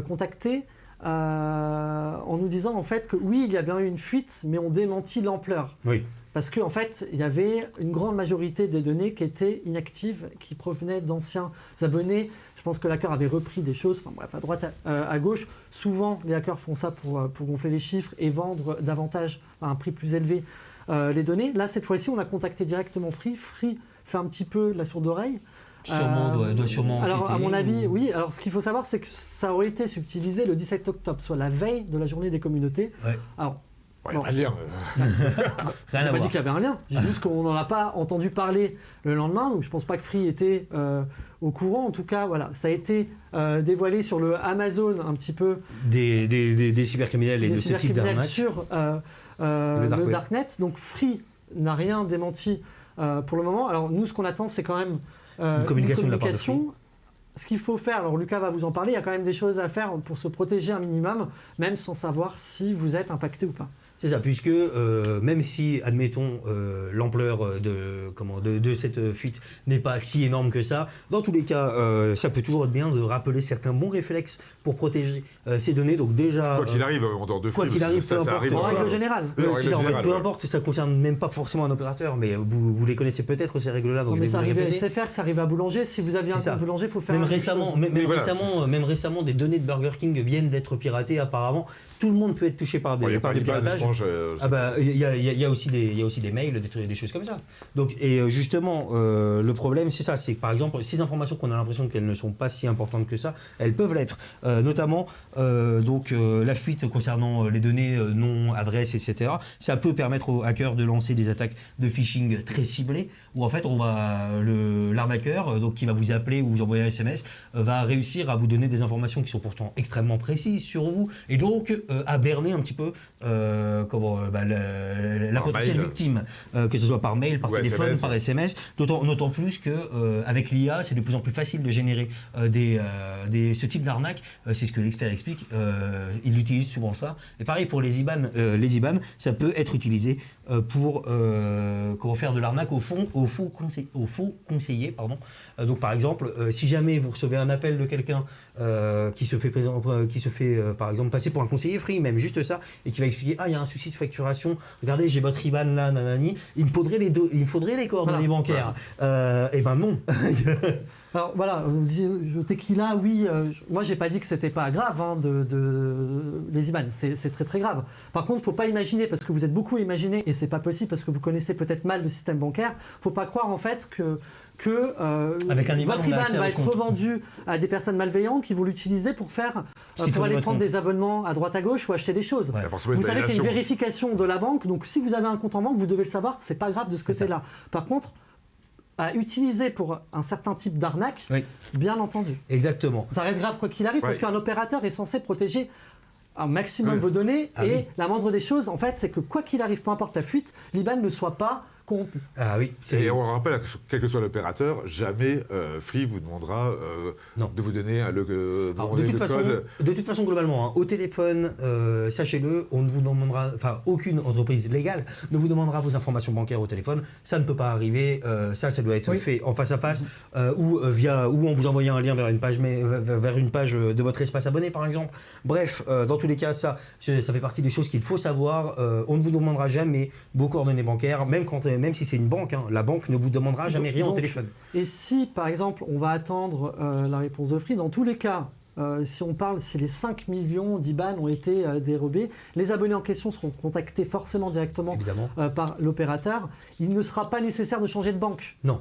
contacté en nous disant en fait que oui, il y a bien eu une fuite, mais on démentit l'ampleur. Oui. Parce qu'en fait, il y avait une grande majorité des données qui étaient inactives, qui provenaient d'anciens abonnés. Je pense que l'hacker avait repris des choses, à droite, à gauche. Souvent, les hackers font ça pour gonfler les chiffres et vendre davantage à un prix plus élevé les données. Là, cette fois-ci, on a contacté directement Free. Free fait un petit peu la sourde oreille. Doit sûrement alors, à mon avis, oui. Alors, ce qu'il faut savoir, c'est que ça aurait été subtilisé le 17 octobre, soit la veille de la journée des communautés. Ouais. Alors, il y a un lien. Je n'ai pas dit qu'il y avait un lien, j'ai juste qu'on n'en a pas entendu parler le lendemain, donc je ne pense pas que Free était au courant. En tout cas, voilà, ça a été dévoilé sur le Amazon un petit peu. Des cybercriminels et de ce type d'arnaque. Sur le Darknet. Donc Free n'a rien démenti pour le moment. Alors nous, ce qu'on attend, c'est quand même une communication. De la part de Free. Ce qu'il faut faire, alors Lucas va vous en parler, il y a quand même des choses à faire pour se protéger un minimum, même sans savoir si vous êtes impacté ou pas. C'est ça, puisque même si, admettons, l'ampleur de cette fuite n'est pas si énorme que ça, dans tous les cas, ça peut toujours être bien de rappeler certains bons réflexes pour protéger ces données. Donc déjà, quoi qu'il arrive, en dehors de Free, quoi qu'il arrive, peu importe. En règle générale. Peu importe, ça ne concerne même pas forcément un opérateur, mais vous les connaissez peut-être ces règles-là. Non, mais ça arrive à SFR, ça arrive à Boulanger. Si vous aviez un compte Boulanger, il faut faire même récemment, des données de Burger King viennent d'être piratées apparemment. Tout le monde peut être touché par des piratages. Il y a aussi des mails, des choses comme ça. Donc, et justement, le problème, c'est ça. C'est par exemple, ces informations qu'on a l'impression qu'elles ne sont pas si importantes que ça, elles peuvent l'être. Notamment, la fuite concernant les données non adresses, etc. Ça peut permettre aux hackers de lancer des attaques de phishing très ciblées, où en fait, l'arnaqueur, donc qui va vous appeler ou vous envoyer un SMS, va réussir à vous donner des informations qui sont pourtant extrêmement précises sur vous, et donc à berner un petit peu la potentielle victime, que ce soit par mail, par téléphone, SMS, par SMS, d'autant plus qu'avec l'IA, c'est de plus en plus facile de générer ce type d'arnaque. C'est ce que l'expert explique. Il utilise souvent ça. Et pareil pour les IBAN. Les IBAN, ça peut être utilisé pour faire de l'arnaque au faux conseiller. Donc par exemple, si jamais vous recevez un appel de quelqu'un qui se fait par exemple passer pour un conseiller Free, même juste ça, et qui va expliquer il y a un souci de facturation, regardez j'ai votre IBAN là, nanani, il me faudrait les coordonnées bancaires. Et ben non. Alors voilà, je tequila, oui, moi j'ai pas dit que c'était pas grave les IBAN, c'est très très grave. Par contre, faut pas imaginer, parce que vous êtes beaucoup imaginé, et c'est pas possible parce que vous connaissez peut-être mal le système bancaire, faut pas croire en fait que votre IBAN va être revendu à des personnes malveillantes qui vont l'utiliser pour aller prendre des abonnements à droite à gauche ou acheter des choses. Vous savez qu'il y a une vérification de la banque, donc si vous avez un compte en banque, vous devez le savoir, c'est pas grave de ce côté-là. Par contre, à utiliser pour un certain type d'arnaque, bien entendu. Exactement. Ça reste grave quoi qu'il arrive, parce qu'un opérateur est censé protéger un maximum vos données, la moindre des choses, en fait, c'est que quoi qu'il arrive, peu importe la fuite, l'IBAN ne soit pas corrompu. Et on rappelle, quel que soit l'opérateur, jamais Free vous demandera de vous donner de toute façon, globalement, au téléphone, sachez-le, on ne vous demandera, aucune entreprise légale ne vous demandera vos informations bancaires au téléphone. Ça ne peut pas arriver. Ça doit être fait en face à face ou en vous envoyant un lien vers une page de votre espace abonné, par exemple. Bref, dans tous les cas, ça fait partie des choses qu'il faut savoir. On ne vous demandera jamais vos coordonnées bancaires, même si c'est une banque, la banque ne vous demandera jamais rien au téléphone. Et si, par exemple, on va attendre la réponse de Free, dans tous les cas, si les 5 millions d'IBAN ont été dérobés, les abonnés en question seront contactés forcément directement par l'opérateur. Il ne sera pas nécessaire de changer de banque. Non.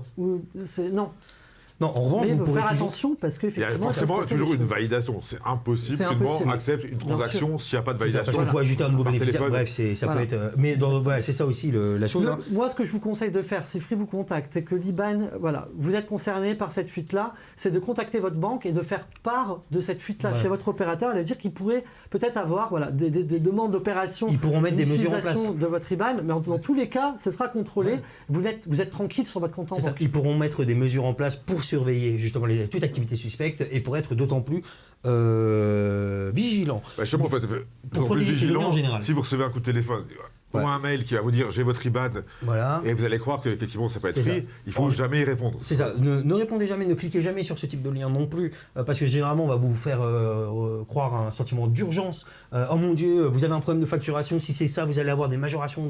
Non, en revanche, il faut faire attention parce qu'effectivement, il y a forcément toujours une validation. C'est impossible qu'une banque accepte une transaction s'il n'y a pas de validation. Parce qu'il faut ajouter un nouveau bénéficiaire. Bref, ça peut être. Mais c'est ça aussi la chose. Moi, ce que je vous conseille de faire, si Free vous contacte et que l'IBAN, vous êtes concerné par cette fuite-là, c'est de contacter votre banque et de faire part de cette fuite-là chez votre opérateur et de dire qu'il pourrait peut-être avoir des demandes d'opération. Ils pourront mettre des mesures en place de votre IBAN, mais dans tous les cas, ce sera contrôlé. Vous êtes tranquille sur votre compte en banque. Ils pourront mettre des mesures en place pour surveiller justement toute activité suspecte et pour être d'autant plus vigilant. Justement, pour protéger ses données en général. Si vous recevez un coup de téléphone ou un mail qui va vous dire j'ai votre IBAN et vous allez croire qu'effectivement ça peut être Free, il ne faut jamais y répondre. C'est ça, ne répondez jamais, ne cliquez jamais sur ce type de lien non plus, parce que généralement on va vous faire croire un sentiment d'urgence. Oh mon Dieu, vous avez un problème de facturation, si c'est ça vous allez avoir des majorations,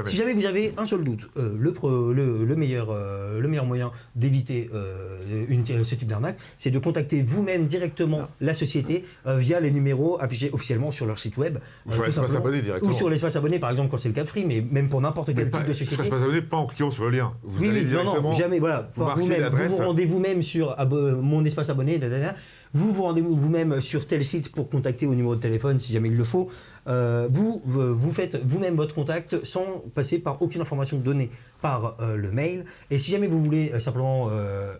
Si jamais vous avez un seul doute, le meilleur moyen d'éviter ce type d'arnaque, c'est de contacter vous-même directement la société via les numéros affichés officiellement sur leur site web, ou sur l'espace abonné par exemple quand c'est le cas de Free, mais même pour n'importe quel type de société. L'espace abonné, pas en cliquant sur le lien. Vous allez directement jamais, vous rendez vous-même sur mon espace abonné, vous rendez vous-même sur tel site pour contacter au numéro de téléphone si jamais il le faut. Vous faites vous-même votre contact sans passer par aucune information donnée par le mail. Et si jamais vous voulez simplement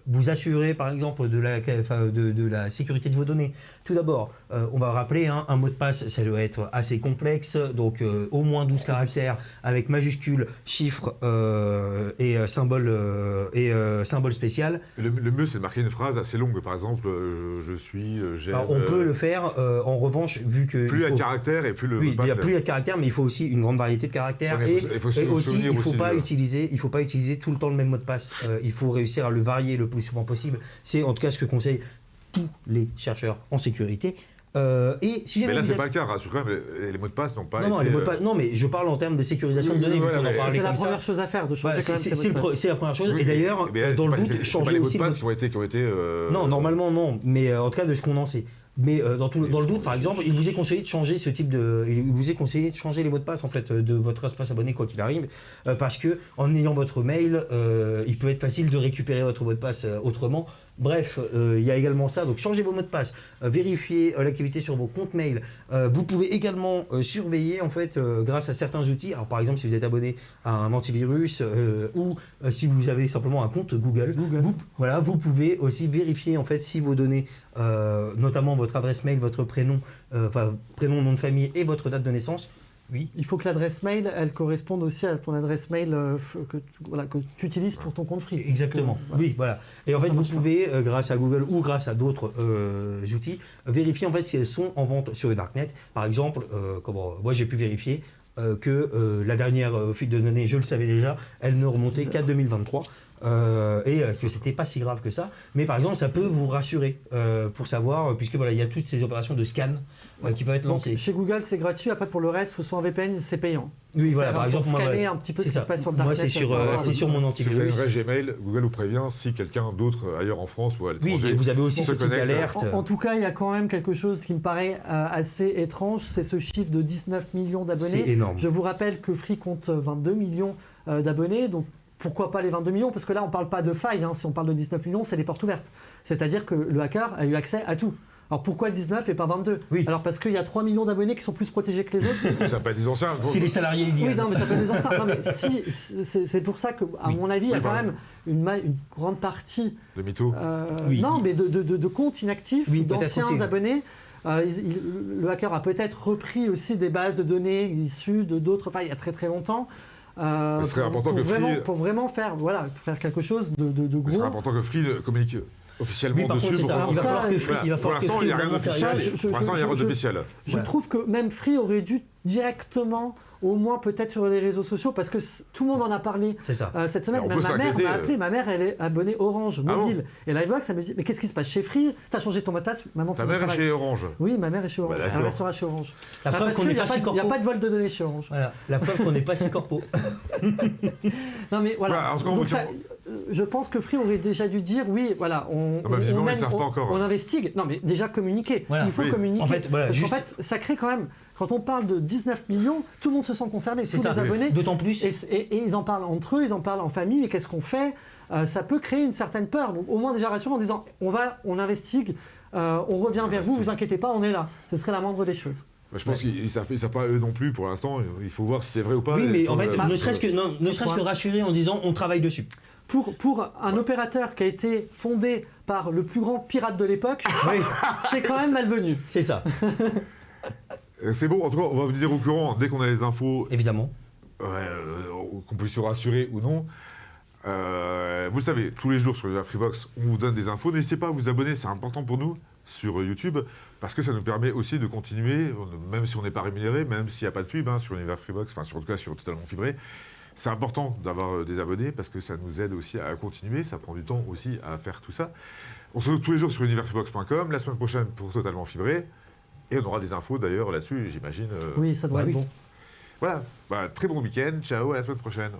vous assurer par exemple de la sécurité de vos données, tout d'abord, on va rappeler un mot de passe, ça doit être assez complexe, donc au moins 12 caractères avec majuscules, chiffres et symboles spécial. Le mieux c'est de marquer une phrase assez longue, par exemple on peut le faire, en revanche, vu que... Plus il y a de caractères et plus le... Oui, il y a plus il y a de caractères, mais il faut aussi une grande variété de caractères. Et aussi, il ne faut pas utiliser tout le temps le même mot de passe. Il faut réussir à le varier le plus souvent possible. C'est en tout cas ce que conseillent tous les chercheurs en sécurité. Et si Mais jamais là, vous c'est êtes- pas le cas, rassure quand même, les mots de passe n'ont pas non, été... les mots de passe- non, mais je parle en termes de sécurisation de données, vu voilà, qu'on en mais- parlait C'est la comme ça. première chose à faire, de changer Voilà, quand même ces mots de passe. c'est la première chose. Oui, Et d'ailleurs, mais là, dans c'est le pas- doute, c'est pas changez les mots aussi de le passe qui ont été Non, normalement non, mais en tout cas de ce qu'on en sait. Mais dans le doute, par exemple, il vous est conseillé de changer il vous est conseillé de changer les mots de passe en fait de votre espace abonné quoi qu'il arrive, parce que en ayant votre mail, il peut être facile de récupérer votre mot de passe autrement. Bref, il y a également ça. Donc changez vos mots de passe, vérifiez l'activité sur vos comptes mail. Vous pouvez également surveiller en fait grâce à certains outils. Alors par exemple, si vous êtes abonné à un antivirus ou si vous avez simplement un compte Google. Vous pouvez aussi vérifier en fait si vos données, notamment votre adresse mail, votre prénom, prénom, nom de famille et votre date de naissance. Oui. Il faut que l'adresse mail, elle corresponde aussi à ton adresse mail que tu utilises pour ton compte Free. Exactement. Parce que, Oui, voilà. Et en fait, vous pouvez, grâce à Google ou grâce à d'autres outils, vérifier en fait si elles sont en vente sur le darknet. Par exemple, moi j'ai pu vérifier que la dernière fuite de données, je le savais déjà, elle ne remontait qu'à 2023. Et que c'était pas si grave que ça, mais par exemple ça peut vous rassurer pour savoir, puisque voilà il y a toutes ces opérations de scan qui peuvent être lancées. Donc, chez Google c'est gratuit, après pour le reste il faut soit un VPN, c'est payant. Oui voilà, par exemple pour moi, scanner un petit peu ce qui se passe sur le darknet. Moi c'est sur mon Si vous avez antivirus. une vraie Gmail, Google vous prévient si quelqu'un d'autre ailleurs en France ou à l'étranger... Oui, et vous avez aussi ce type connecte. d'alerte. En tout cas, il y a quand même quelque chose qui me paraît assez étrange, c'est ce chiffre de 19 millions d'abonnés. C'est énorme. Je vous rappelle que Free compte 22 millions d'abonnés, donc pourquoi pas les 22 millions? Parce que là, on ne parle pas de faille, hein. Si on parle de 19 millions, c'est les portes ouvertes. C'est-à-dire que le hacker a eu accès à tout. Alors pourquoi 19 et pas 22? Oui. Alors parce qu'il y a 3 millions d'abonnés qui sont plus protégés que les autres. Ça peut être des anciens. Si les salariés y Oui, non, mais ça peut être des anciens. Non, mais si, c'est pour ça que, à mon avis, il y a quand même une grande partie Le mytho. Oui. non, mais de comptes inactifs, Oui, peut-être d'anciens aussi. abonnés. Le hacker a peut-être repris aussi des bases de données issues de d'autres, enfin il y a très très longtemps. Ce serait important que Free... pour vraiment faire quelque chose de Ce gros. serait important que Free communique officiellement Oui, par contre, dessus. c'est ça. Alors Il va ça, falloir que Free, il va Pour falloir que l'instant, il n'y a rien Free d'officiel. je- Pour l'instant, il n'y a rien je- d'officiel. Je Voilà. trouve que même Free aurait dû directement, au moins peut-être sur les réseaux sociaux, parce que tout le monde en a parlé C'est ça. cette semaine. Mais on Même peut ma mère s'inquiéter, m'a appelé. Ma mère, elle est abonnée Orange Ah mobile. Et Livebox, elle me dit mais qu'est-ce qui se passe chez Free? T'as changé ton mot de passe? Maman, Ta c'est mon mère est travail. chez Orange. Oui, ma mère est chez Orange. d'accord. Elle restera chez Orange. La preuve Parce qu'on qu'il n'est n'y a, pas pas si de- il y a corpo. pas de vol de données chez Orange. Voilà, la preuve qu'on n'est pas si corpo. Non mais voilà. Voilà, en tout cas, Donc je pense que Free aurait déjà dû dire oui, voilà, Non, mais visiblement, ils ne savent pas encore. on investigue. Non mais déjà communiquer. Voilà. Il faut Oui. communiquer. En fait, voilà, Parce juste- qu'en fait, ça crée quand même. Quand on parle de 19 millions, tout le monde se sent concerné, C'est tous ça. les abonnés. D'autant plus. Et ils en parlent entre eux, ils en parlent en famille, mais qu'est-ce qu'on fait? Ça peut créer une certaine peur. Donc au moins déjà rassurant en disant on investigue, on revient vers vous, vous inquiétez pas, on est là. Ce serait la moindre des choses. Je pense qu'ils ne savent pas eux non plus pour l'instant. Il faut voir si c'est vrai ou pas. Oui, mais en fait, Pourquoi ne serait-ce que rassurer en disant on travaille dessus. Pour un opérateur qui a été fondé par le plus grand pirate de l'époque, c'est quand même malvenu. C'est ça, C'est bon, en tout cas, on va vous dire au courant dès qu'on a les infos, évidemment. qu'on puisse se rassurer ou non. Vous le savez, tous les jours sur la Freebox, on vous donne des infos. N'hésitez pas à vous abonner, c'est important pour nous sur YouTube, parce que ça nous permet aussi de continuer, même si on n'est pas rémunéré, même s'il n'y a pas de pub sur l'univers Freebox, enfin en tout cas sur Totalement Fibré. C'est important d'avoir des abonnés parce que ça nous aide aussi à continuer, ça prend du temps aussi à faire tout ça. On se retrouve tous les jours sur universfreebox.com, la semaine prochaine pour Totalement Fibré, et on aura des infos d'ailleurs là-dessus, j'imagine. Oui, ça doit être bon. Voilà, très bon week-end, ciao, à la semaine prochaine.